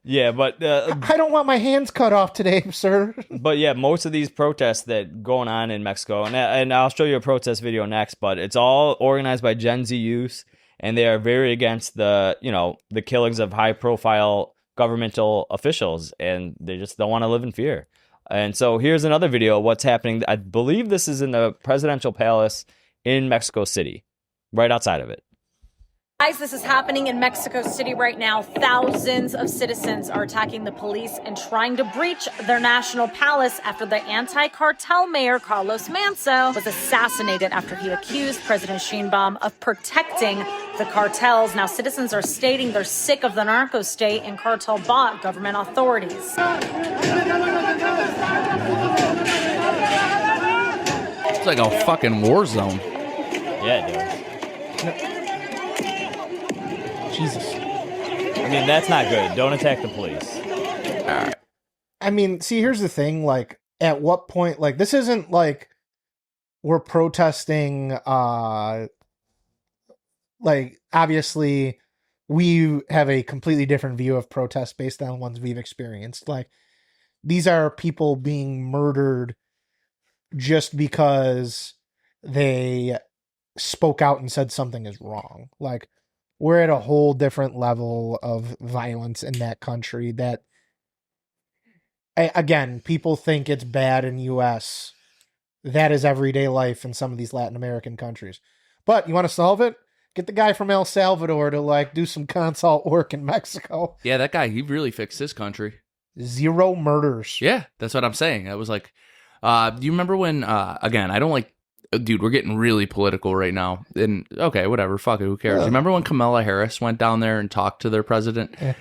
Yeah, but I don't want my hands cut off today, sir. But yeah, most of these protests that going on in Mexico, and I'll show you a protest video next, but it's all organized by Gen Z youth, and they are very against the killings of high profile governmental officials, and they just don't want to live in fear. And so here's another video of what's happening. I believe this is in the presidential palace in Mexico City, right outside of it. Guys, this is happening in Mexico City right now. Thousands of citizens are attacking the police and trying to breach their national palace after the anti-cartel mayor, Carlos Manzo, was assassinated after he accused President Sheinbaum of protecting the cartels. Now, citizens are stating they're sick of the narco-state and cartel-bought government authorities. It's like a fucking war zone. Yeah, it does. Jesus. I mean, that's not good. Don't attack the police. All right. I mean, see, here's the thing. Like, at what point, like, this isn't like we're protesting, like, obviously we have a completely different view of protest based on ones we've experienced. Like, these are people being murdered just because they spoke out and said something is wrong. Like, we're at a whole different level of violence in that country that, again, people think it's bad in U.S. That is everyday life in some of these Latin American countries. But you want to solve it? Get the guy from El Salvador to, like, do some consult work in Mexico. Yeah, that guy, he really fixed his country. 0 murders. Yeah, that's what I'm saying. I was like, do you remember when, again, I don't like, dude, we're getting really political right now. And okay, whatever, fuck it, who cares? Yeah. Remember when Kamala Harris went down there and talked to their president? Yeah.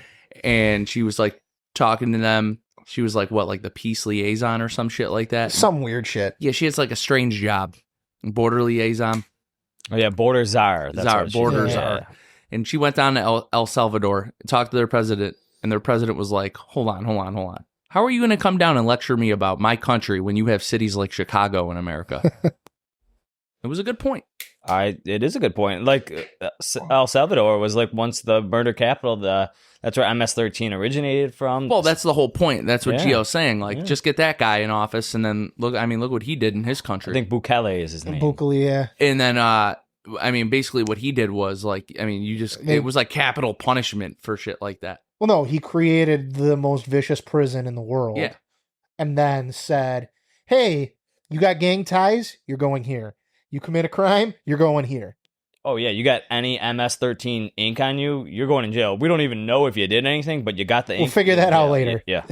And she was like talking to them. She was like, what, like the peace liaison or some shit like that? Some weird shit. Yeah, she has like a strange job. Border liaison. Oh, yeah, border czar. Border czar. And she went down to El Salvador, talked to their president, and their president was like, hold on. How are you going to come down and lecture me about my country when you have cities like Chicago in America? It was a good point. It is a good point. Like El Salvador was like once the murder capital. That's where MS-13 originated from. Well, that's the whole point. That's what Gio's saying. Like, just get that guy in office, and then look what he did in his country. I think Bukele is his name. Bukele, yeah. And then, basically what he did was it was like capital punishment for shit like that. Well, no, he created the most vicious prison in the world. Yeah. And then said, hey, you got gang ties? You're going here. You commit a crime? You're going here. Oh, yeah, you got any MS-13 ink on you, you're going in jail. We don't even know if you did anything, but you got the ink. We'll figure that out later. Yeah.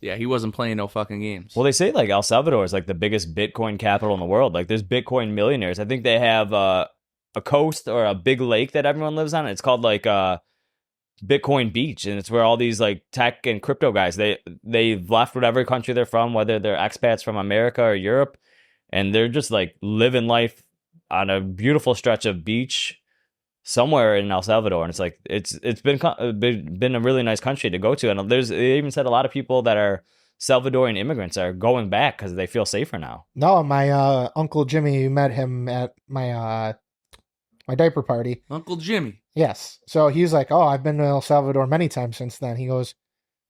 Yeah, he wasn't playing no fucking games. Well, they say like El Salvador is like the biggest Bitcoin capital in the world. Like there's Bitcoin millionaires. I think they have a coast or a big lake that everyone lives on. It's called like Bitcoin Beach, and it's where all these like tech and crypto guys, they've left whatever country they're from, whether they're expats from America or Europe, and they're just like living life on a beautiful stretch of beach somewhere in El Salvador. And it's like it's been a really nice country to go to. And they even said a lot of people that are Salvadorian immigrants are going back because they feel safer now. No, my Uncle Jimmy, met him at my diaper party. Uncle Jimmy. Yes. So he's like, oh, I've been to El Salvador many times since then. He goes,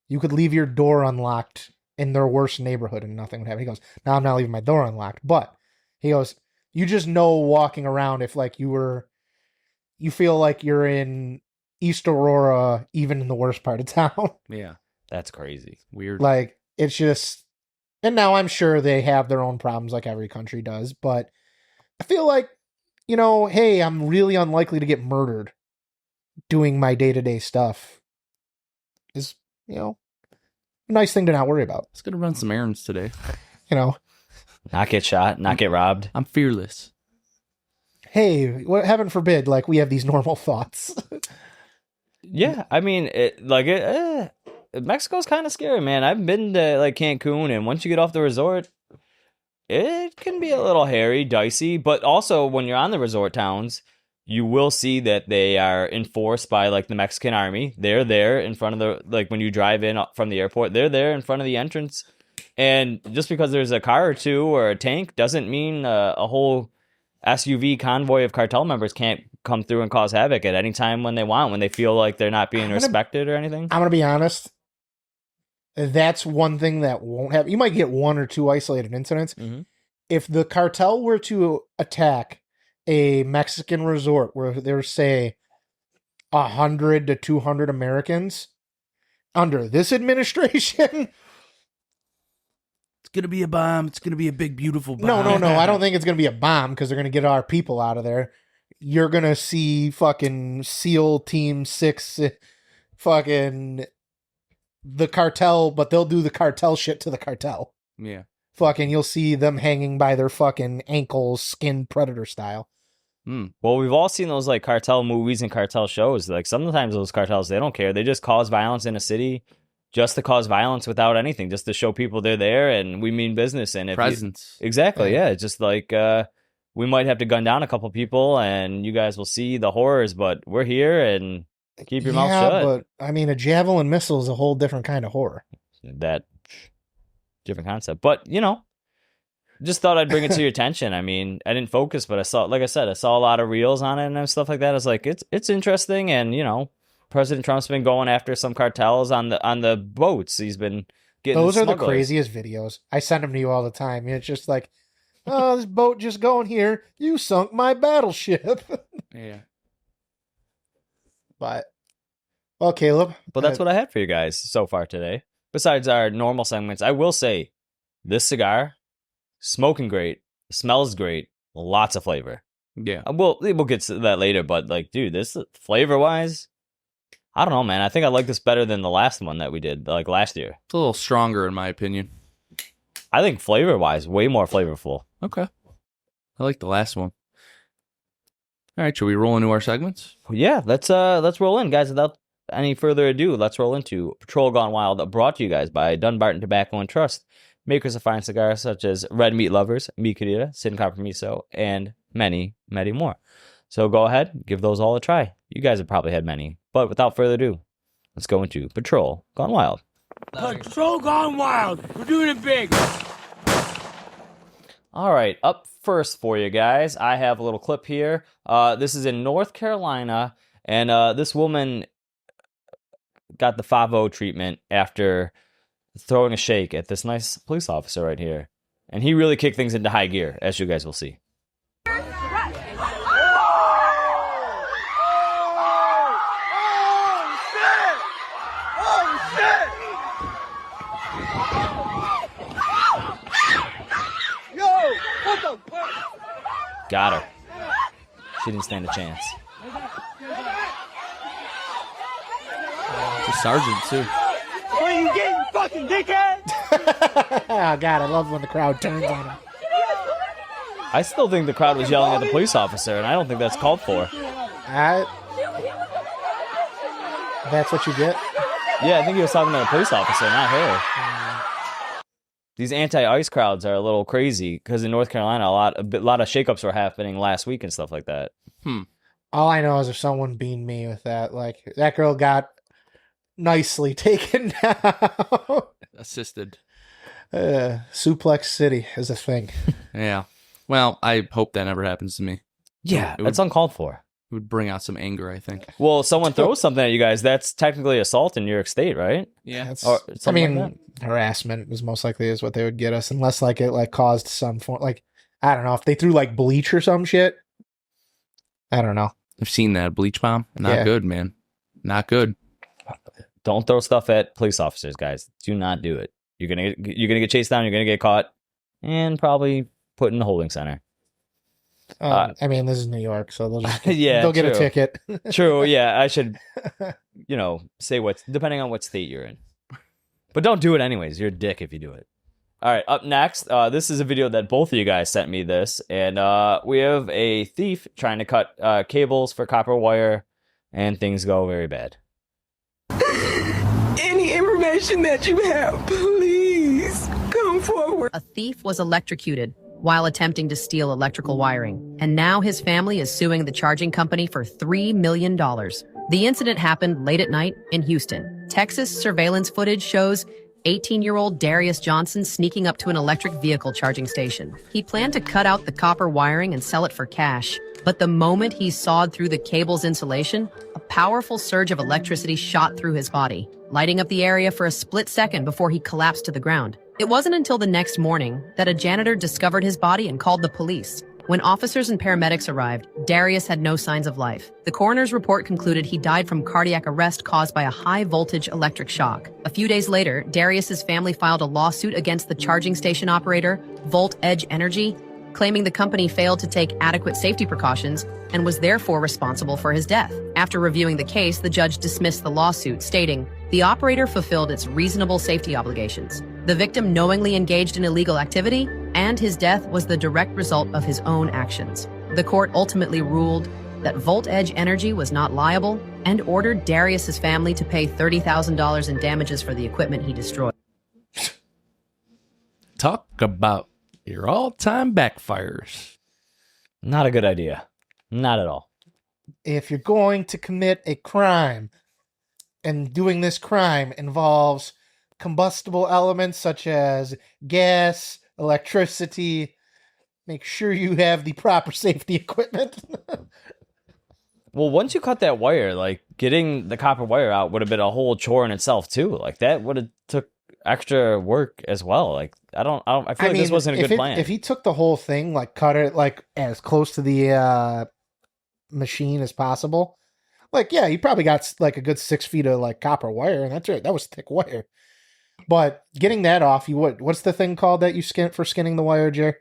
you could leave your door unlocked in their worst neighborhood and nothing would happen. He goes, no, I'm not leaving my door unlocked. But he goes, you just know walking around if like you feel like you're in East Aurora, even in the worst part of town. Yeah. That's crazy. Weird. Like, it's just, and now I'm sure they have their own problems like every country does, but I feel like, hey, I'm really unlikely to get murdered doing my day-to-day stuff is, a nice thing to not worry about. Let's go to run some errands today. Not get shot, not get robbed. I'm fearless. Hey, heaven forbid, like we have these normal thoughts. Yeah, I mean, Mexico's kind of scary, man. I've been to like Cancun, and once you get off the resort, it can be a little hairy, dicey. But also, when you're on the resort towns, you will see that they are enforced by like the Mexican army. They're there in front of when you drive in from the airport, they're there in front of the entrance. And just because there's a car or two or a tank doesn't mean a whole SUV convoy of cartel members can't come through and cause havoc at any time when they want, when they feel like they're not being respected or anything. I'm going to be honest. That's one thing that won't happen. You might get one or two isolated incidents. Mm-hmm. If the cartel were to attack a Mexican resort where there's, say, 100 to 200 Americans under this administration... It's going to be a bomb. It's going to be a big, beautiful bomb. No. I don't think it's going to be a bomb because they're going to get our people out of there. You're going to see fucking SEAL Team 6 fucking the cartel, but they'll do the cartel shit to the cartel. Yeah. Fucking, you'll see them hanging by their fucking ankles, skin predator style. Well, we've all seen those like cartel movies and cartel shows. Like sometimes those cartels, they don't care. They just cause violence in a city. Just to cause violence without anything, just to show people they're there and we mean business. And if presence. Exactly, yeah. It's just like we might have to gun down a couple people and you guys will see the horrors, but we're here and keep your mouth shut. But I mean, a javelin missile is a whole different kind of horror. That different concept. But, just thought I'd bring it to your attention. I mean, I didn't focus, but I saw, like I said, I saw a lot of reels on it and stuff like that. I was like, it's interesting and, President Trump's been going after some cartels on the boats. He's been getting those are the craziest videos. I send them to you all the time. It's just like, oh, this boat just going here. You sunk my battleship. Yeah. But, well, Caleb. But that's what I had for you guys so far today. Besides our normal segments, I will say this cigar, smoking great, smells great, lots of flavor. Yeah. We'll get to that later, but like, dude, this flavor-wise, I don't know, man. I think I like this better than the last one that we did, like last year. It's a little stronger, in my opinion. I think flavor-wise, way more flavorful. Okay. I like the last one. All right, should we roll into our segments? Yeah, let's roll in, guys. Without any further ado, let's roll into Patrol Gone Wild, brought to you guys by Dunbarton Tobacco and Trust, makers of fine cigars such as Red Meat Lovers, Mi Querida, Sin Compromiso, and many, many more. So go ahead, give those all a try. You guys have probably had many. But without further ado, Let's go into Patrol Gone Wild. Patrol Gone Wild. We're doing it big. All right, up first for you guys, I have a little clip here. This is in North Carolina, and this woman got the 5-0 treatment after throwing a shake at this nice police officer right here. And he really kicked things into high gear, as you guys will see. Got her. She didn't stand a chance. The sergeant, too. What are you getting, fucking dickhead? Oh, God, I love when the crowd turns on him. I still think the crowd was yelling at the police officer, and I don't think that's called for. That's what you get? Yeah, I think he was talking to the police officer, not her. These anti-ICE crowds are a little crazy because in North Carolina, a lot of shakeups were happening last week and stuff like that. All I know is if someone beamed me with that, like, that girl got nicely taken down. Assisted. Suplex City is a thing. Yeah. Well, I hope that never happens to me. Yeah, It that's uncalled for. It would bring out some anger, I think. Well, someone throws something at you guys, that's technically assault in New York State, right? Yeah. Or I something mean, like that. harassment is most likely is what they would get us, unless like it like caused some form, like, I don't know, if they threw like bleach or some shit. I don't know. I've seen that bleach bomb. Not Yeah. good, man. Not good. Don't throw stuff at police officers, guys. Do not do it. You're gonna get chased down. You're gonna get caught, and probably put in the holding center. I mean, this is New York, so they'll just Yeah, they'll get a true. ticket. True. Yeah, I should, say what's depending on what state you're in. But don't do it anyways. You're a dick if you do it. All right. Up next, this is a video that both of you guys sent me this, and we have a thief trying to cut cables for copper wire, and things go very bad. Any information that you have, please come forward. A thief was electrocuted while attempting to steal electrical wiring, and now his family is suing the charging company for $3 million. The incident happened late at night in Houston. Texas surveillance footage shows 18-year-old Darius Johnson sneaking up to an electric vehicle charging station. He planned to cut out the copper wiring and sell it for cash. But the moment he sawed through the cable's insulation, a powerful surge of electricity shot through his body, lighting up the area for a split second before he collapsed to the ground. It wasn't until the next morning that a janitor discovered his body and called the police. When officers and paramedics arrived, Darius had no signs of life. The coroner's report concluded he died from cardiac arrest caused by a high-voltage electric shock. A few days later, Darius's family filed a lawsuit against the charging station operator, Volt Edge Energy, claiming the company failed to take adequate safety precautions and was therefore responsible for his death. After reviewing the case, the judge dismissed the lawsuit, stating, "The operator fulfilled its reasonable safety obligations. The victim knowingly engaged in illegal activity, and his death was the direct result of his own actions." The court ultimately ruled that Volt Edge Energy was not liable and ordered Darius's family to pay $30,000 in damages for the equipment he destroyed. Talk about your all-time backfires. Not a good idea. Not at all. If you're going to commit a crime, and doing this crime involves combustible elements such as gas, electricity, make sure you have the proper safety equipment. Well, once you cut that wire, like getting the copper wire out would have been a whole chore in itself too. Like that would have took extra work as well. Like I feel like this wasn't a good plan. If he took the whole thing, like cut it like as close to the machine as possible, like yeah, he probably got like a good 6 feet of like copper wire, and that's it. That was thick wire. But getting that off, what's the thing called that you skin for skinning the wire, Jay?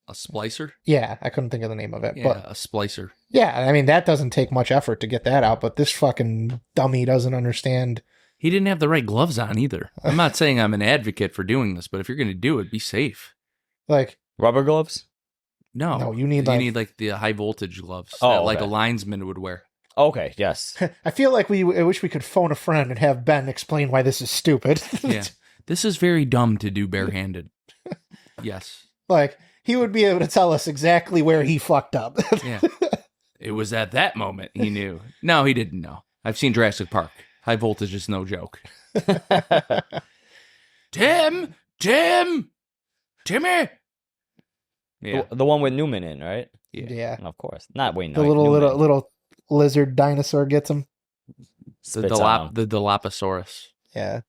A splicer? Yeah, I couldn't think of the name of it. Yeah, but a splicer. yeah, I mean, that doesn't take much effort to get that out, but this fucking dummy doesn't understand. He didn't have the right gloves on either. I'm not saying I'm an advocate for doing this, but if you're going to do it, be safe. Like rubber gloves? No, you need like the high voltage gloves that like a linesman would wear. Okay, yes. I feel like I wish we could phone a friend and have Ben explain why this is stupid. Yeah. This is very dumb to do barehanded. Yes. Like, he would be able to tell us exactly where he fucked up. Yeah. It was at that moment he knew. No, he didn't know. I've seen Jurassic Park. High voltage is no joke. Timmy. Yeah. The one with Newman in, right? Yeah. Of course. Not Wayne The Knight. little lizard dinosaur gets him. The Spits on him. Dilophosaurus. Yeah.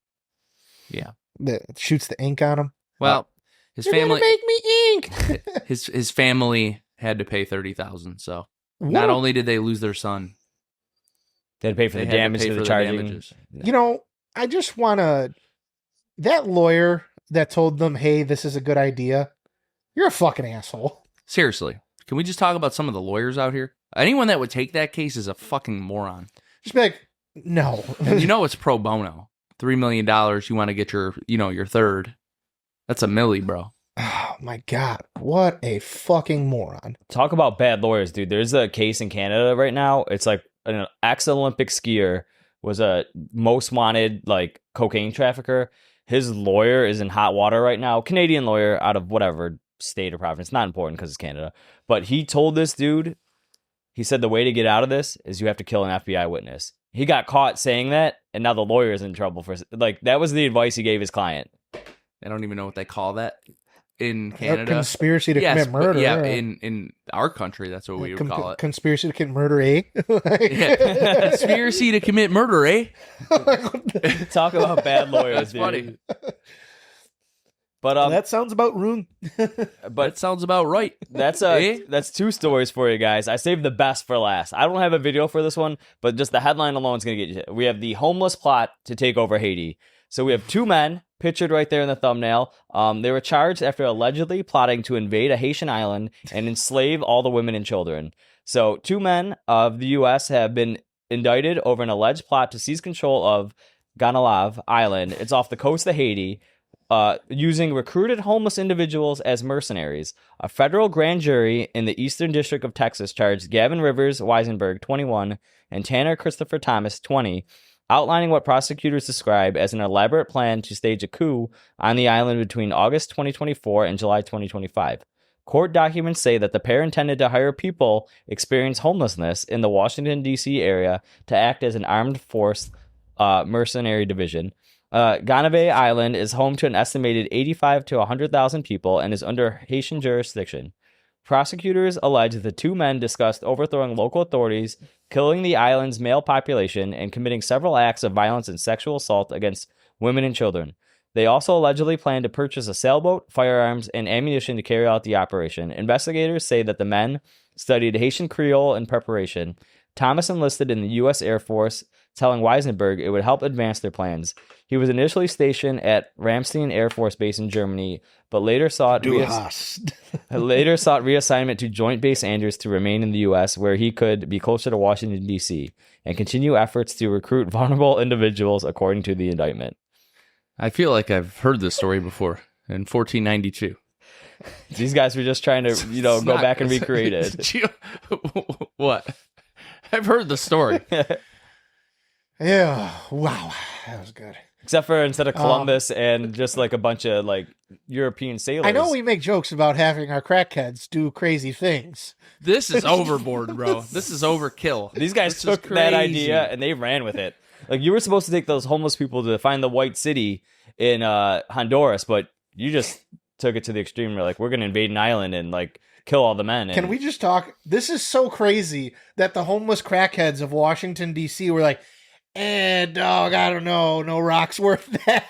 Yeah. That shoots the ink on him. Well, his You're family gonna make me ink. his family had to pay $30,000. So What not a- only did they lose their son, They had to pay for they the had to damage pay to for the the charging. damages. You know, I just want to. That lawyer that told them, "Hey, this is a good idea," you're a fucking asshole. Seriously, can we just talk about some of the lawyers out here? Anyone that would take that case is a fucking moron. Just be like, no. And you know it's pro bono. $3 million. You want to get your third. That's a milli, bro. Oh my god, what a fucking moron! Talk about bad lawyers, dude. There's a case in Canada right now. It's like an ex-Olympic skier was a most wanted like cocaine trafficker. His lawyer is in hot water right now. Canadian lawyer out of whatever state or province. Not important because it's Canada. But he told this dude, he said the way to get out of this is you have to kill an FBI witness. He got caught saying that, and now the lawyer is in trouble for like that was the advice he gave his client. I don't even know what they call that in Canada. Conspiracy to Yes, commit but murder. yeah, in our country, that's what we would call it. Conspiracy to commit murder, eh? Yeah. Conspiracy to commit murder, eh? Talk about bad lawyers, That's dude. funny. But That sounds about ruined. That sounds about right. That's Eh? that's two stories for you guys. I saved the best for last. I don't have a video for this one, but just the headline alone is going to get you. We have the homeless plot to take over Haiti. So we have two men pictured right there in the thumbnail. They were charged after allegedly plotting to invade a Haitian island and enslave all the women and children. So two men of the U.S. have been indicted over an alleged plot to seize control of Ganalav Island. It's off the coast of Haiti. Using recruited homeless individuals as mercenaries. A federal grand jury in the Eastern District of Texas charged Gavin Rivers Weisenberg, 21, and Tanner Christopher Thomas, 20, outlining what prosecutors describe as an elaborate plan to stage a coup on the island between August 2024 and July 2025. Court documents say that the pair intended to hire people experiencing homelessness in the Washington, D.C. area to act as an armed force mercenary division. Ganave Island is home to an estimated 85 to 100,000 people and is under Haitian jurisdiction. Prosecutors allege that the two men discussed overthrowing local authorities, killing the island's male population, and committing several acts of violence and sexual assault against women and children. They also allegedly planned to purchase a sailboat, firearms, and ammunition to carry out the operation. Investigators say that the men studied Haitian Creole in preparation. Thomas enlisted in the U.S. Air Force, telling Weisenberg it would help advance their plans. He was initially stationed at Ramstein Air Force Base in Germany, but later sought reassignment to Joint Base Andrews to remain in the U.S., where he could be closer to Washington, D.C., and continue efforts to recruit vulnerable individuals, according to the indictment. I feel like I've heard this story before in 1492. These guys were just trying to, go back and recreate it. What? I've heard the story. Yeah. Wow. That was good. Except for instead of Columbus and just like a bunch of like European sailors. I know we make jokes about having our crackheads do crazy things. This is overboard, bro. This is overkill. These guys This took is that crazy. idea and they ran with it. Like you were supposed to take those homeless people to find the white city in Honduras, but you just took it to the extreme. You're like, we're going to invade an island and like kill all the men. Can we just talk? This is so crazy that the homeless crackheads of Washington, D.C. were like, dog, I don't know. No rock's worth that.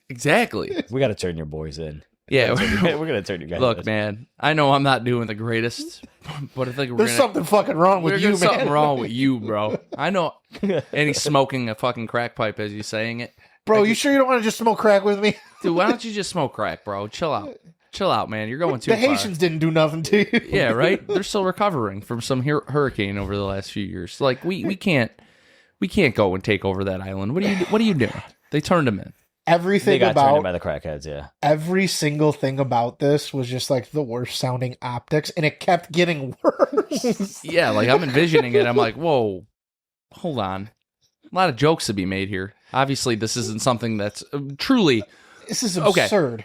Exactly. We got to turn your boys in. Yeah. We're going to turn you guys Look, in. man, I know I'm not doing the greatest, but I think There's something fucking wrong with you, There's man. something wrong with you, bro. I know. And he's smoking a fucking crack pipe as he's saying it. Bro, you sure you don't want to just smoke crack with me? Dude, why don't you just smoke crack, bro? Chill out. Chill out, man. You're going too The far. Haitians didn't do nothing to you. Yeah, right? They're still recovering from some hurricane over the last few years. Like, we can't go and take over that island. What are you doing? They turned him in. They Everything got turned in about by the crackheads, yeah. every single thing about this was just like the worst sounding optics, and it kept getting worse. Yeah, like I'm envisioning it. I'm like, whoa, hold on. A lot of jokes to be made here. Obviously, this isn't something that's truly... This is Okay. absurd.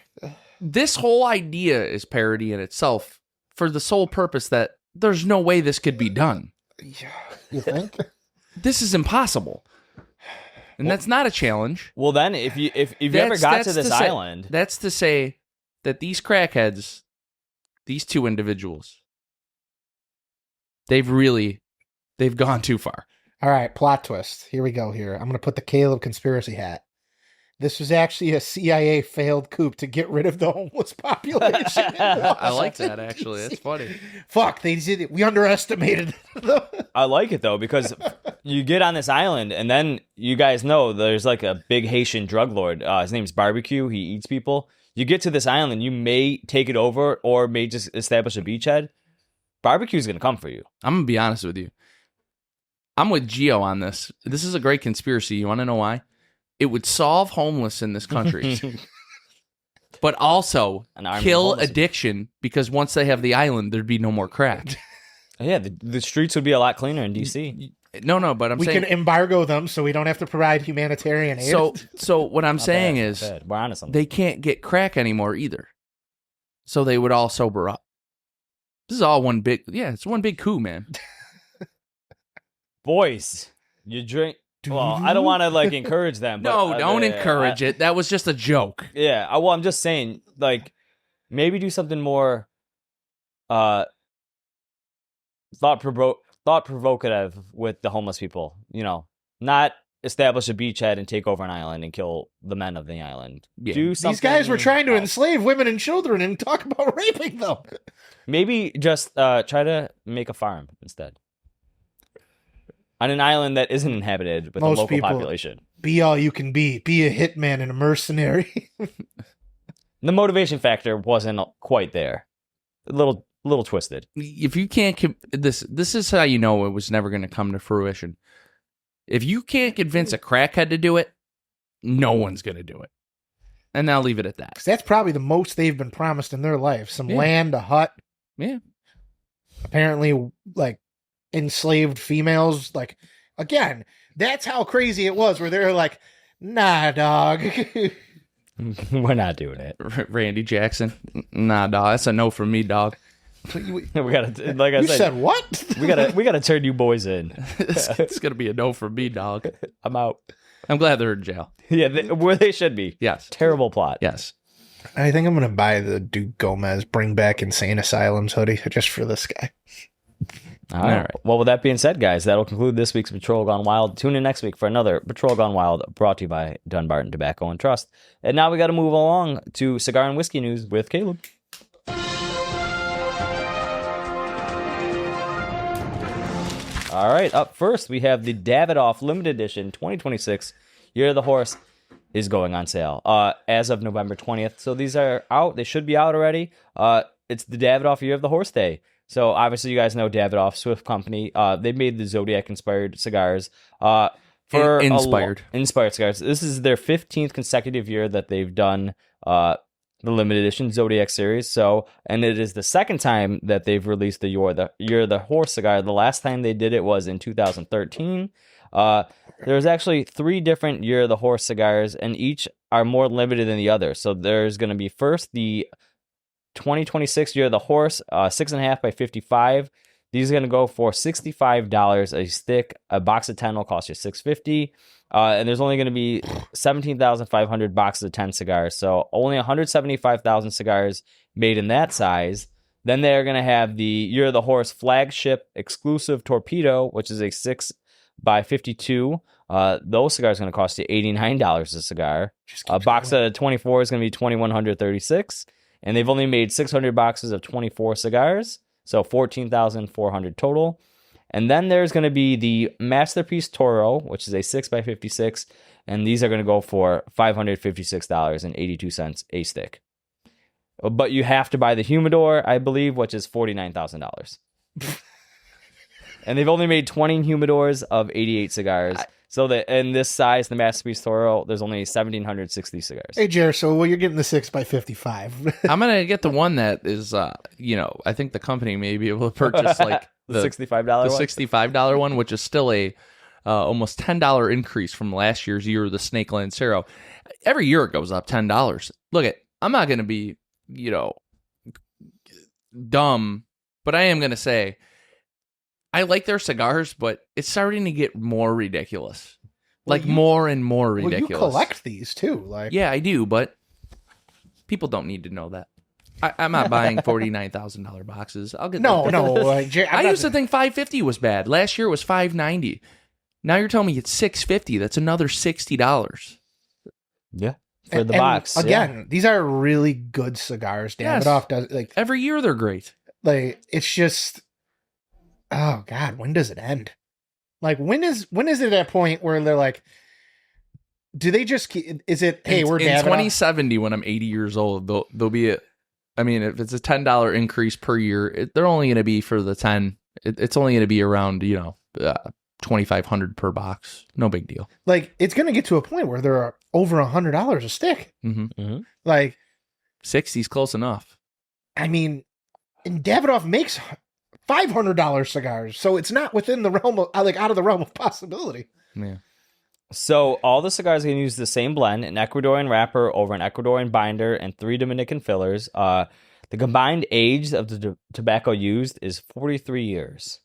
This whole idea is parody in itself for the sole purpose that there's no way this could be done. You think? This is impossible. And that's not a challenge. Well, then if you ever got to this island, that's to say that these crackheads, these two individuals, they've gone too far. All right, plot twist. Here we go. I'm going to put the Caleb conspiracy hat. This was actually a CIA failed coup to get rid of the homeless population. I like that, actually. That's funny. Fuck, they did it. We underestimated them. I like it, though, because you get on this island, and then you guys know there's like a big Haitian drug lord. His name's Barbecue. He eats people. You get to this island, you may take it over or may just establish a beachhead. Barbecue's going to come for you. I'm going to be honest with you. I'm with Gio on this. This is a great conspiracy. You want to know why? It would solve homeless in this country, but also kill addiction, because once they have the island, there'd be no more crack. Yeah, the streets would be a lot cleaner in D.C. No, but I'm saying... We can embargo them so we don't have to provide humanitarian aid. So what I'm saying is we're onto something. They can't get crack anymore either. So they would all sober up. This is all one big... Yeah, it's one big coup, man. Boys, you drink... Well, I don't want to like encourage them. But, no, don't encourage it. That was just a joke. Yeah, well, I'm just saying, like, maybe do something more thought provocative with the homeless people. You know, not establish a beachhead and take over an island and kill the men of the island. Yeah. Do something. These guys were trying to enslave women and children and talk about raping them. Maybe just try to make a farm instead. On an island that isn't inhabited with Most a local people population. Be all you can be. Be a hitman and a mercenary. The motivation factor wasn't quite there. A little twisted. If you can't... This is how you know it was never going to come to fruition. If you can't convince a crackhead to do it, no one's going to do it. And I'll leave it at that. 'Cause that's probably the most they've been promised in their life. Some land, a hut. Yeah. Apparently, like, enslaved females. Like, again, that's how crazy it was, where they're like, nah, dog. We're not doing it. Randy Jackson. Nah, dog. That's a no from me, dog. We gotta, like I You said what? we gotta turn you boys in. It's gonna be a no from me, dog. I'm out. I'm glad they're in jail. Yeah, where they should be. Yes. Terrible plot. Yes. I think I'm going to buy the Duke Gomez Bring Back Insane Asylums hoodie just for this guy. All right. Well, with that being said, guys, that'll conclude this week's Patrol Gone Wild. Tune in next week for another Patrol Gone Wild, brought to you by Dunbarton Tobacco and Trust. And now we got to move along to cigar and whiskey news with Caleb. All right. Up first, we have the Davidoff Limited Edition 2026 Year of the Horse is going on sale as of November 20th. So these are out. They should be out already. It's the Davidoff Year of the Horse Day. So obviously you guys know Davidoff, Swift Company. They made the Zodiac-inspired cigars. Inspired cigars. This is their 15th consecutive year that they've done the limited edition Zodiac series. So, and it is the second time that they've released the Year of the Horse cigar. The last time they did it was in 2013. There's actually 3 different Year of the Horse cigars, and each are more limited than the other. So there's going to be first the 2026 Year of the Horse, 6.5 by 55. These are going to go for $65 a stick. A box of 10 will cost you $6.50. And there's only going to be 17,500 boxes of 10 cigars. So only 175,000 cigars made in that size. Then they're going to have the Year of the Horse flagship exclusive Torpedo, which is a 6 by 52. Those cigars are going to cost you $89 a cigar. A box of 24 is going to be $2,136. And they've only made 600 boxes of 24 cigars, so 14,400 total. And then there's going to be the Masterpiece Toro, which is a 6 by 56, and these are going to go for $556.82 a stick. But you have to buy the Humidor, I believe, which is $49,000. And they've only made 20 Humidors of 88 cigars. So that in this size, the Masterpiece Toro, there's only 1,760 cigars. Hey, Jared, so you're getting the 6 by 55. I'm going to get the one that is, I think the company may be able to purchase like the $65 one? The $65 one, which is still a almost $10 increase from last year's Year of the Snake Lancero. Every year it goes up $10. Look, I'm not going to be, dumb, but I am going to say, I like their cigars, but it's starting to get more ridiculous. Like more and more Well, ridiculous. you collect these too. Like, Yeah, I do, but people don't need to know that. I'm not buying $49,000 boxes. I'll get no. Like, I used to think $550 was bad. Last year it was $590. Now you're telling me it's $650. That's another $60. Yeah. For the and box. Again, these are really good cigars. Davidoff does like Every year they're great. Like, it's just, oh God, when does it end? Like, when is it at a point where they're like, do they just keep, is it, hey, we're in Davidoff? 2070 when I'm 80 years old, there'll be if it's a $10 increase per year, they're only going to be for the 10. It's only going to be around, $2,500 per box. No big deal. Like, it's going to get to a point where they're over $100 a stick. Mm-hmm. Like, 60's close enough. I mean, and Davidoff makes $500 cigars, so it's not within the realm of, like, out of the realm of possibility. Yeah. So all the cigars are going to use the same blend, an Ecuadorian wrapper over an Ecuadorian binder and 3 Dominican fillers. The combined age of the tobacco used is 43 years.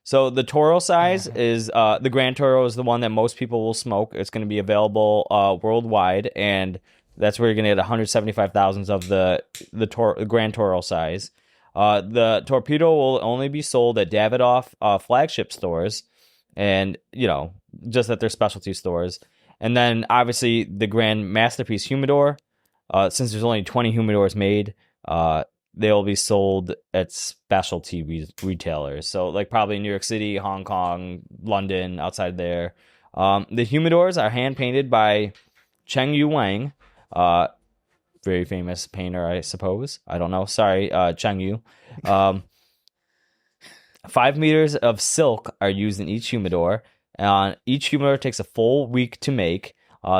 So the Toro size is, the Grand Toro is the one that most people will smoke. It's going to be available worldwide, and that's where you're going to get 175,000 of the Grand Toro size. The Torpedo will only be sold at Davidoff flagship stores, and just at their specialty stores. And then obviously the Grand Masterpiece Humidor, since there's only 20 humidors made, they'll be sold at specialty retailers. So like probably New York City, Hong Kong, London, outside there. The humidors are hand painted by Cheng Yu Wang, very famous painter, I suppose. I don't know. Sorry, Cheng Yu. 5 meters of silk are used in each humidor. Each humidor takes a full week to make.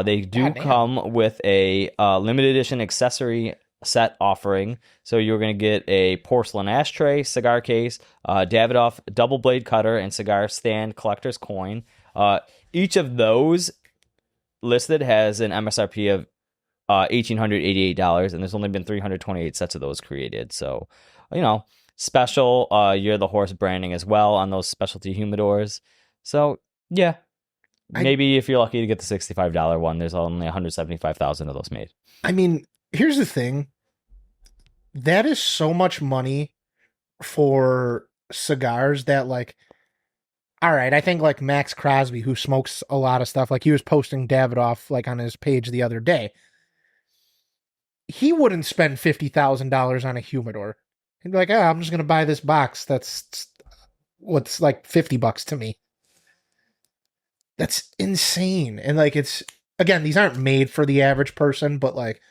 They do come with a limited edition accessory set offering. So you're going to get a porcelain ashtray, cigar case, Davidoff double blade cutter, and cigar stand collector's coin. Each of those listed has an MSRP of $1,888, and there's only been 328 sets of those created. So, special Year of the Horse branding as well on those specialty humidors. So, yeah. Maybe if you're lucky to get the $65 one, there's only 175,000 of those made. I mean, here's the thing. That is so much money for cigars that, like, all right, I think like Max Crosby, who smokes a lot of stuff, like he was posting Davidoff like on his page the other day. He wouldn't spend $50,000 on a humidor. He'd be like, I'm just going to buy this box. That's what's like $50 to me. That's insane. And like, it's, again, these aren't made for the average person, but like,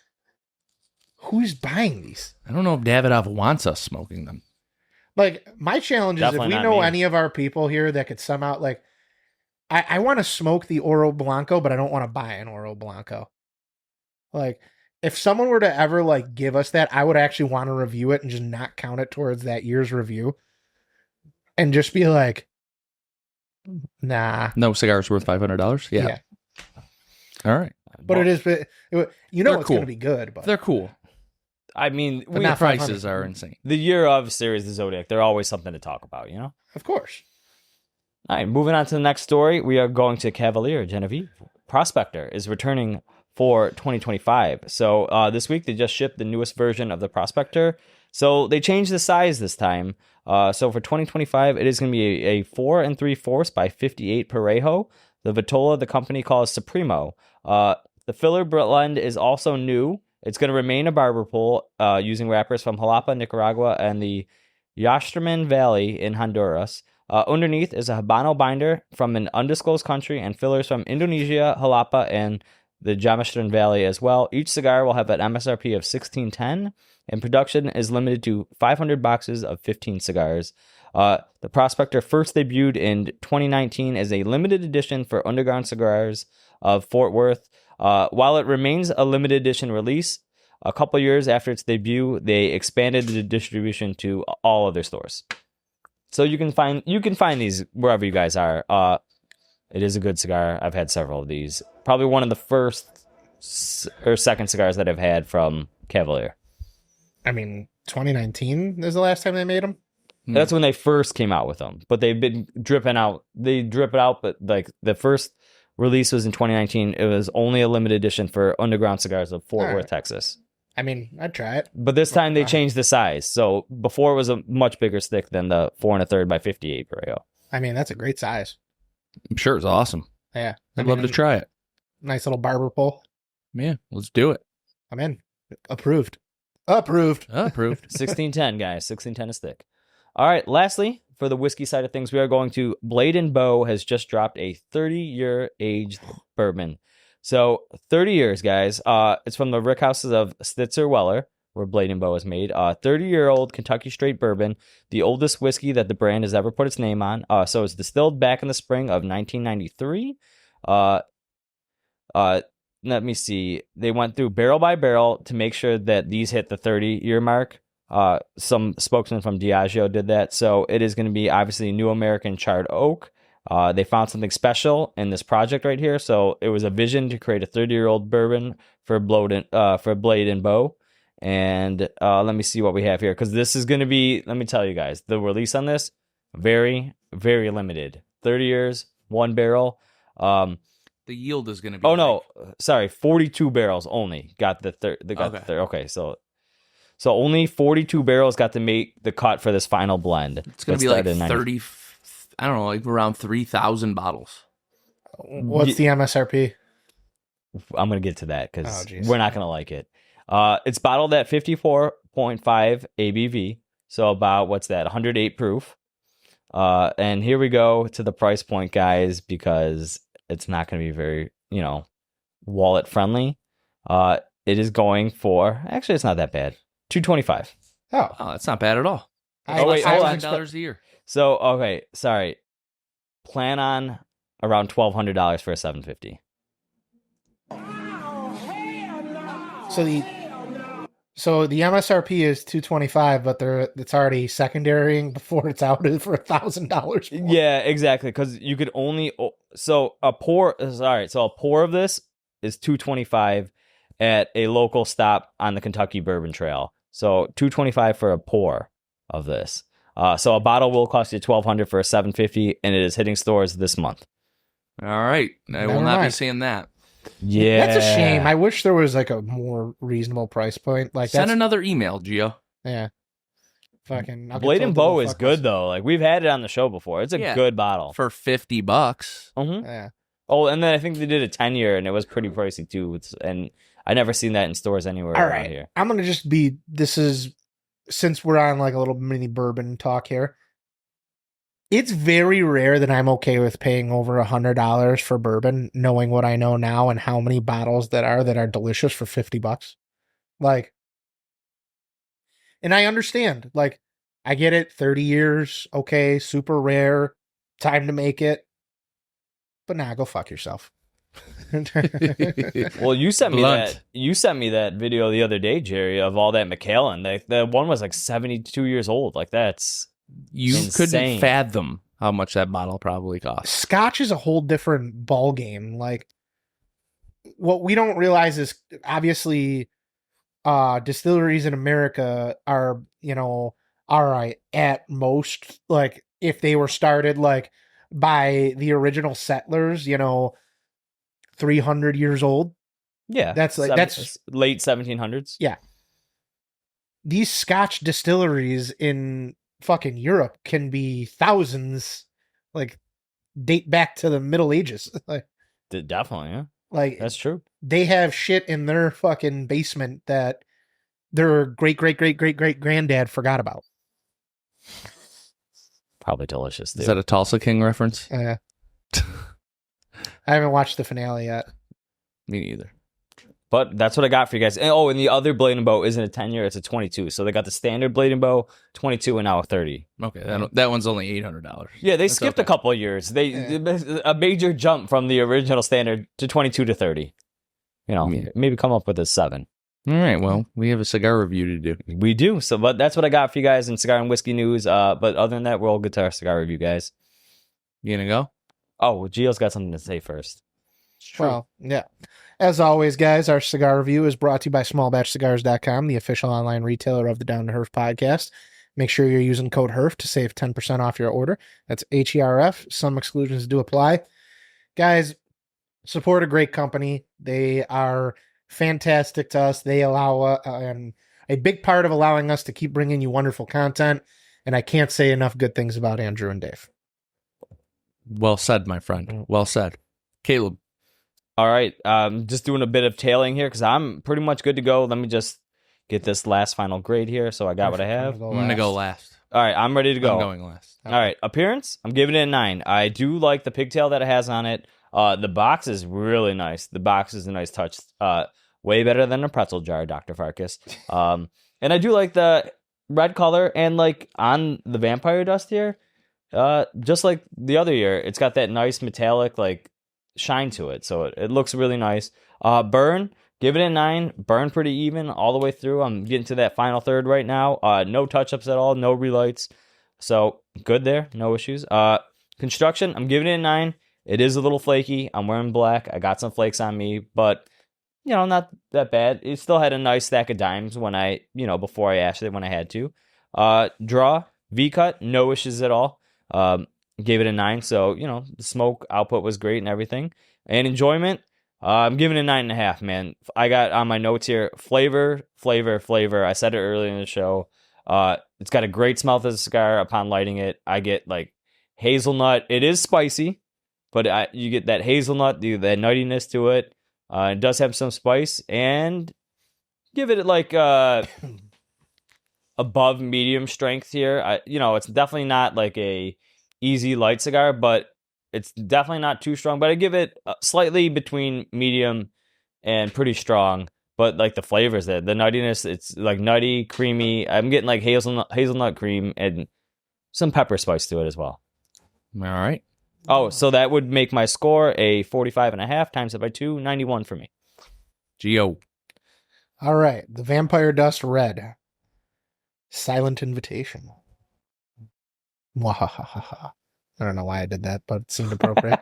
who's buying these? I don't know if Davidoff wants us smoking them. Like, my challenge is if we know any of our people here that could somehow, like, I want to smoke the Oro Blanco, but I don't want to buy an Oro Blanco. Like, if someone were to ever, like, give us that, I would actually want to review it and just not count it towards that year's review. And just be like, nah. No cigar's worth $500? Yeah. All right. But it is, you know, it's cool. going to be good. But they're cool. I mean, the prices are insane. The year of Series the Zodiac, they're always something to talk about, Of course. All right, moving on to the next story. We are going to Cavalier Genevieve. Prospector is returning for 2025. So this week, they just shipped the newest version of the Prospector. So they changed the size this time. So for 2025, it is going to be a 4 3/4 by 58 Parejo. The Vitola, the company calls Supremo. The filler blend is also new. It's going to remain a barber pole using wrappers from Jalapa, Nicaragua, and the Yastraman Valley in Honduras. Underneath is a Habano binder from an undisclosed country and fillers from Indonesia, Jalapa, and the Jamastran Valley as well. Each cigar will have an MSRP of $16.10, and production is limited to 500 boxes of 15 cigars. The Prospector first debuted in 2019 as a limited edition for Underground Cigars of Fort Worth. While it remains a limited edition release, a couple years after its debut, they expanded the distribution to all other stores. So you can find these wherever you guys are. It is a good cigar. I've had several of these. Probably one of the first or second cigars that I've had from Cavalier. I mean, 2019 is the last time they made them. That's when they first came out with them, but they've been dripping out. They drip it out, but like the first Release was in 2019. It was only a limited edition for Underground Cigars of Fort Worth, Texas. I mean, I'd try it. But this time they changed the size. So before it was a much bigger stick than the 4 1/3 by 58 Parejo. I mean, that's a great size. I'm sure it's awesome. Yeah. I'd love to try it. Nice little barber pole. Yeah, let's do it. I'm in. Approved. Approved. 1610, guys. 1610 a stick. All right. Lastly, for the whiskey side of things, we are going to Blade & Bow has just dropped a 30-year aged bourbon. So 30 years, guys. It's from the rickhouses of Stitzer Weller, where Blade & Bow is made. 30-year-old Kentucky straight bourbon, the oldest whiskey that the brand has ever put its name on. So it's distilled back in the spring of 1993. Let me see. They went through barrel by barrel to make sure that these hit the 30-year mark. Some spokesman from Diageo did that. So it is going to be obviously New American Charred Oak. They found something special in this project right here. So it was a vision to create a 30-year-old bourbon for Blade & Bow. And let me see what we have here. Because this is going to be, let me tell you guys, the release on this, very, very limited. 30 years, 1 barrel. The yield is going to be. Oh, no. Sorry. 42 barrels only got the third. Okay. So only 42 barrels got to make the cut for this final blend. It's going to be like 30, I don't know, like around 3,000 bottles. What's the MSRP? I'm going to get to that because we're not going to like it. It's bottled at 54.5 ABV. So about, what's that, 108 proof. And here we go to the price point, guys, because it's not going to be very, wallet friendly. It is going for, actually, it's not that bad. $225. Oh, that's not bad at all. Wait, hold on. $1,000 a year. So, okay, sorry. Plan on around $1,200 for a 750. So the MSRP is $225, but it's already secondarying before it's out for $1,000. Yeah, exactly. Because you could only a pour of this is $225 at a local stop on the Kentucky Bourbon Trail. So $225 for a pour of this. So a bottle will cost you $1,200 for a 750, and it is hitting stores this month. All right, I will not be seeing that. Yeah, that's a shame. I wish there was like a more reasonable price point. Like, send another email, Gio. Yeah, fucking Blade & Bow is good though. Like, we've had it on the show before. It's a good bottle for $50. Mm-hmm. Yeah. Oh, and then I think they did a 10-year, and it was pretty pricey too. And I never seen that in stores anywhere around here. I'm gonna just be. This is since we're on like a little mini bourbon talk here. It's very rare that I'm okay with paying over $100 for bourbon, knowing what I know now and how many bottles that are delicious for $50. Like, and I understand, like, I get it. 30 years. Okay. Super rare. Time to make it. But nah, go fuck yourself. Well, you sent me that. You sent me that video the other day, Jerry, of all that Macallan. The one was like 72 years old. Like, that's insane. Couldn't fathom how much that bottle probably cost. Scotch is a whole different ball game. Like, what we don't realize is obviously distilleries in America are at most, like, if they were started like by the original settlers, 300 years old. Yeah. That's late 1700s. Yeah. These Scotch distilleries in fucking Europe can be thousands, like, date back to the Middle Ages. Like, definitely, yeah. Like, that's true. They have shit in their fucking basement that their great granddad forgot about. Probably delicious, dude. Is that a Tulsa King reference? Yeah. I haven't watched the finale yet. Me neither. But that's what I got for you guys. And the other Blade & Bow isn't a 10-year, it's a 22. So they got the standard Blade & Bow, 22, and now a 30. Okay, that one's only $800. Yeah, they skipped a couple of years. A major jump from the original standard to 22 to 30. Maybe come up with a 7. All right, well, we have a cigar review to do. We do. So, but that's what I got for you guys in cigar and whiskey news. But other than that, we're all good to our cigar review, guys. You gonna go? Oh, well, Gio's got something to say first. Well, yeah. As always, guys, our cigar review is brought to you by smallbatchcigars.com, the official online retailer of the Down to Herf podcast. Make sure you're using code HERF to save 10% off your order. That's HERF. Some exclusions do apply. Guys, support a great company. They are fantastic to us. They allow a big part of allowing us to keep bringing you wonderful content. And I can't say enough good things about Andrew and Dave. Well said, my friend. Well said. Caleb. All right. Just doing a bit of tailing here because I'm pretty much good to go. Let me just get this last final grade here. So I got what I have. I'm going to go last. All right. I'm ready to go. I'm going last. All right. Appearance, I'm giving it a 9. I do like the pigtail that it has on it. The box is really nice. The box is a nice touch. Way better than a pretzel jar, Dr. Farkas. And I do like the red color. And like on the Vampire Dust here, just like the other year, it's got that nice metallic like shine to it. So it looks really nice. Burn, give it a 9. Burn pretty even all the way through. I'm getting to that final third right now. No touch-ups at all. No relights. So good there. No issues. Construction, I'm giving it a 9. It is a little flaky. I'm wearing black. I got some flakes on me, but not that bad. It still had a nice stack of dimes when before I ashed it when I had to. Draw, V-cut, no issues at all. Gave it a 9. So, the smoke output was great and everything. And enjoyment, I'm giving it a 9.5, man. I got on my notes here, flavor. I said it earlier in the show. It's got a great smell to the cigar upon lighting it. I get like hazelnut. It is spicy, but you get that hazelnut, that nuttiness to it. It does have some spice, and give it like above medium strength here. It's definitely not like a easy light cigar, but it's definitely not too strong. But I give it slightly between medium and pretty strong. But like the flavors there, the nuttiness, it's like nutty, creamy. I'm getting like hazelnut cream and some pepper spice to it as well. All right. Oh, so that would make my score a 45.5 times it by 2, 91 for me. Gio. All right. The Vampire Dust Red. Silent Invitation. Mwahahaha. I don't know why I did that, but it seemed appropriate.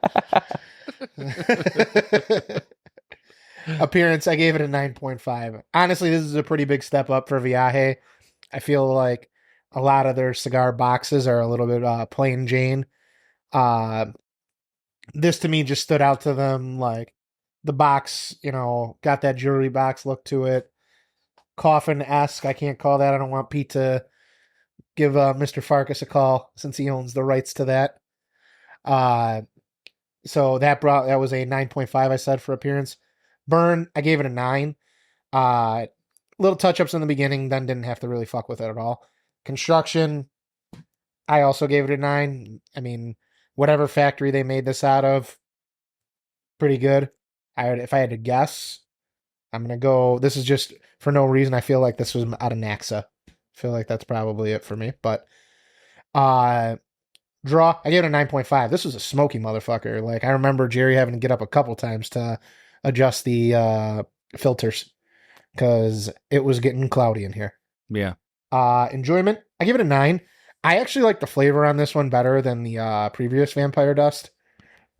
Appearance, I gave it a 9.5. Honestly, this is a pretty big step up for Viaje. I feel like a lot of their cigar boxes are a little bit plain Jane. This to me just stood out to them. Like the box, got that jewelry box look to it. Coffin-esque. I can't call that. I don't want Pete to give Mr. Farkas a call since he owns the rights to that. So that was a 9.5, I said, for appearance. Burn, I gave it a 9. Little touch-ups in the beginning, then didn't have to really fuck with it at all. Construction, I also gave it a 9. I mean, whatever factory they made this out of, pretty good. If I had to guess, I'm going to go, this is just for no reason. I feel like this was out of Naxa. I feel like that's probably it for me. But draw, I gave it a 9.5. This was a smoky motherfucker. Like, I remember Jerry having to get up a couple times to adjust the filters because it was getting cloudy in here. Yeah. Enjoyment, I give it a 9. I actually like the flavor on this one better than the previous Vampire Dust.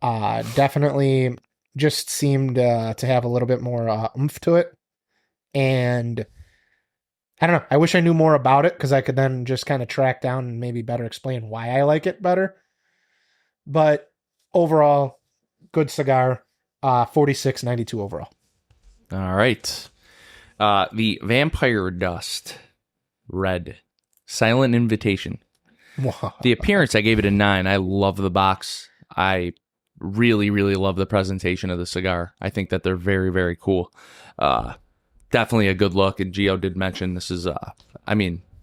Definitely just seemed to have a little bit more oomph to it. And I don't know. I wish I knew more about it because I could then just kind of track down and maybe better explain why I like it better. But overall, good cigar. 46.92 overall. All right. The Vampire Dust Red. Silent Invitation. The appearance, I gave it a 9. I love the box. I really, really love the presentation of the cigar. I think that they're very, very cool. Definitely a good look. And Gio did mention this is, this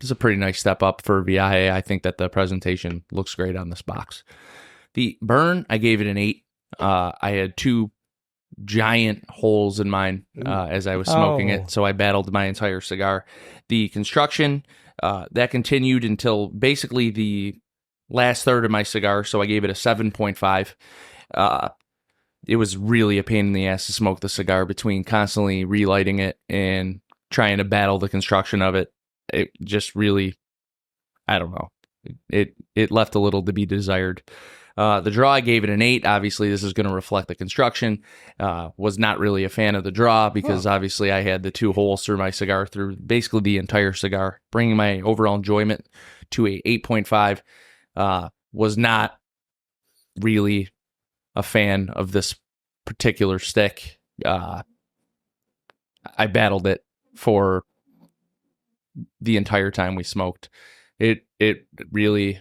is a pretty nice step up for Viaje. I think that the presentation looks great on this box. The burn, I gave it an 8. I had 2 giant holes in mine as I was smoking it, so I battled my entire cigar. The construction, that continued until basically the last third of my cigar, so I gave it a 7.5. It was really a pain in the ass to smoke the cigar between constantly relighting it and trying to battle the construction of it. It just really, I don't know. It left a little to be desired. The draw, I gave it an 8. Obviously, this is going to reflect the construction. Was not really a fan of the draw because obviously I had the 2 holes through my cigar through basically the entire cigar, bringing my overall enjoyment to a 8.5. Was not really a fan of this particular stick, I battled it for the entire time we smoked. It really.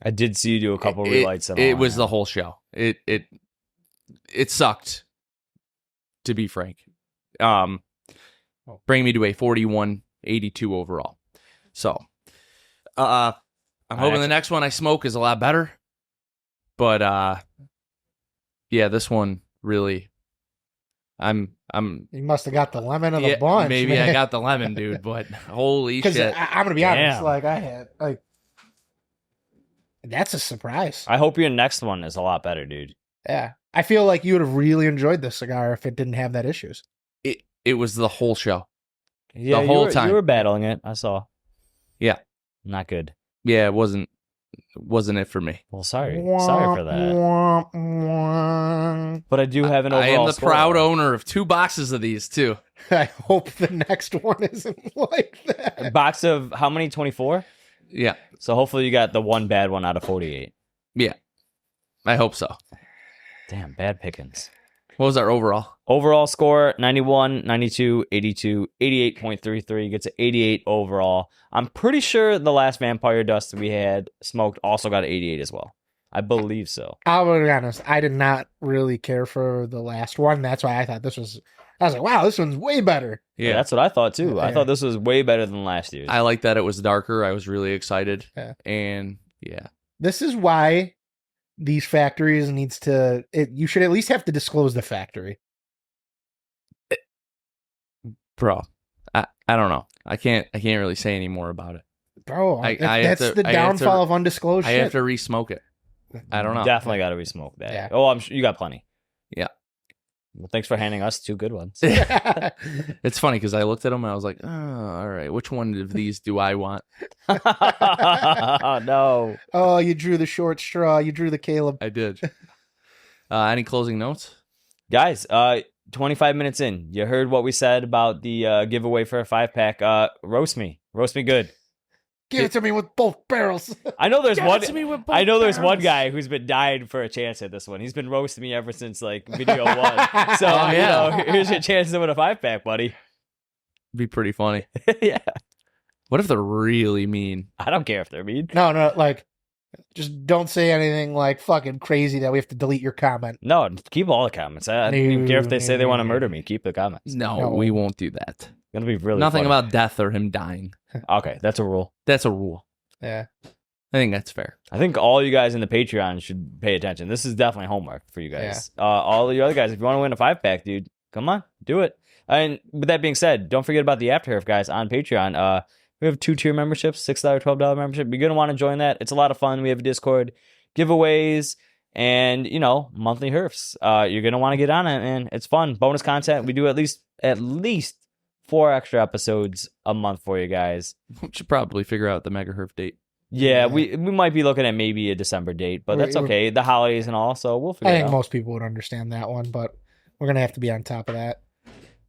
I did see you do a couple relights. It was the whole show. It sucked, to be frank. Bring me to a 41.82 overall. So, I'm hoping the next one I smoke is a lot better. But yeah, this one really. You must have got the lemon of the bunch. Maybe man. I got the lemon, dude. But holy shit! Because I'm gonna be honest, like I had like. That's a surprise. I hope your next one is a lot better, dude. Yeah. I feel like you would have really enjoyed this cigar if it didn't have that issues. It was the whole show. Yeah, the whole time. You were battling it. I saw. Yeah. Not good. Yeah, it wasn't it for me. Well, sorry for that. But I do have an overall I am the score. proud owner of 2 boxes of these, too. I hope the next one isn't like that. A box of how many? 24? Yeah. So hopefully you got the one bad one out of 48. Yeah. I hope so. Damn, bad pickings. What was our overall? Overall score, 91, 92, 82, 88.33. Gets an 88 overall. I'm pretty sure the last Vampire Dust we had smoked also got an 88 as well. I believe so. I'll be honest, I did not really care for the last one. That's why I thought this was... I was like, wow, this one's way better. Yeah, that's what I thought too. I Yeah. thought this was way better than last year's. I like that it was darker. I was really excited. Yeah. And yeah. This is why these factories needs to... you should at least have to disclose the factory. Bro, I don't know. I can't really say any more about it. Bro, I that's have to- the I have downfall to- of undisclosed I shit. have to re-smoke it. I don't know. Definitely got to re-smoke that. Yeah. Oh, I'm sure you got plenty. Yeah. Well, thanks for handing us 2 good ones. It's funny because I looked at them and I was like, oh, all right, which one of these do I want? No. Oh, you drew the short straw. You drew the Caleb. I did. Any closing notes? Guys, 25 minutes in. You heard what we said about the giveaway for a 5-pack. Roast me good. Give it to me with both barrels. I know there's Give one. it to me with both I know there's one barrels. guy who's been dying for a chance at this one. He's been roasting me ever since like video 1. So Oh, yeah. here's your chance to win a 5-pack, buddy. Be pretty funny. Yeah, What if they're really mean? I don't care if they're mean. No, like, just don't say anything like fucking crazy that we have to delete your comment. No, keep all the comments. I don't even care if they say they want to murder me. Keep the comments. No, we won't do that. It's gonna be really Nothing funny. about death or him dying. Okay, that's a rule. That's a rule. Yeah. I think that's fair. I think all you guys in the Patreon should pay attention. This is definitely homework for you guys. All you other guys, if you want to win a 5-pack, dude, come on, do it. And with that being said, don't forget about the After Herf guys on Patreon. We have 2-tier memberships, $6, $12 membership. You're going to want to join that. It's a lot of fun. We have a Discord, giveaways, and, monthly Herfs. You're going to want to get on it, and it's fun. Bonus content. We do at least 4 extra episodes a month for you guys. We should probably figure out the Mega Herf date. Yeah, we might be looking at maybe a December date, but that's okay. The holidays and all, so we'll figure I it think out. most people would understand that one, but we're going to have to be on top of that.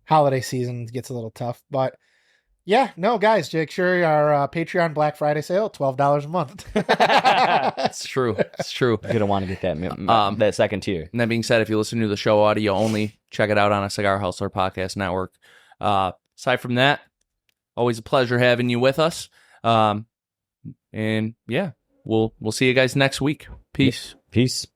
Holiday season gets a little tough, but yeah, no, guys, make sure our Patreon Black Friday sale, $12 a month. It's true. It's true. You're going to want to get that second tier. And that being said, if you listen to the show audio only, check it out on a Cigar Hustler Podcast Network. Aside from that, always a pleasure having you with us. And yeah, we'll see you guys next week. Peace. Peace.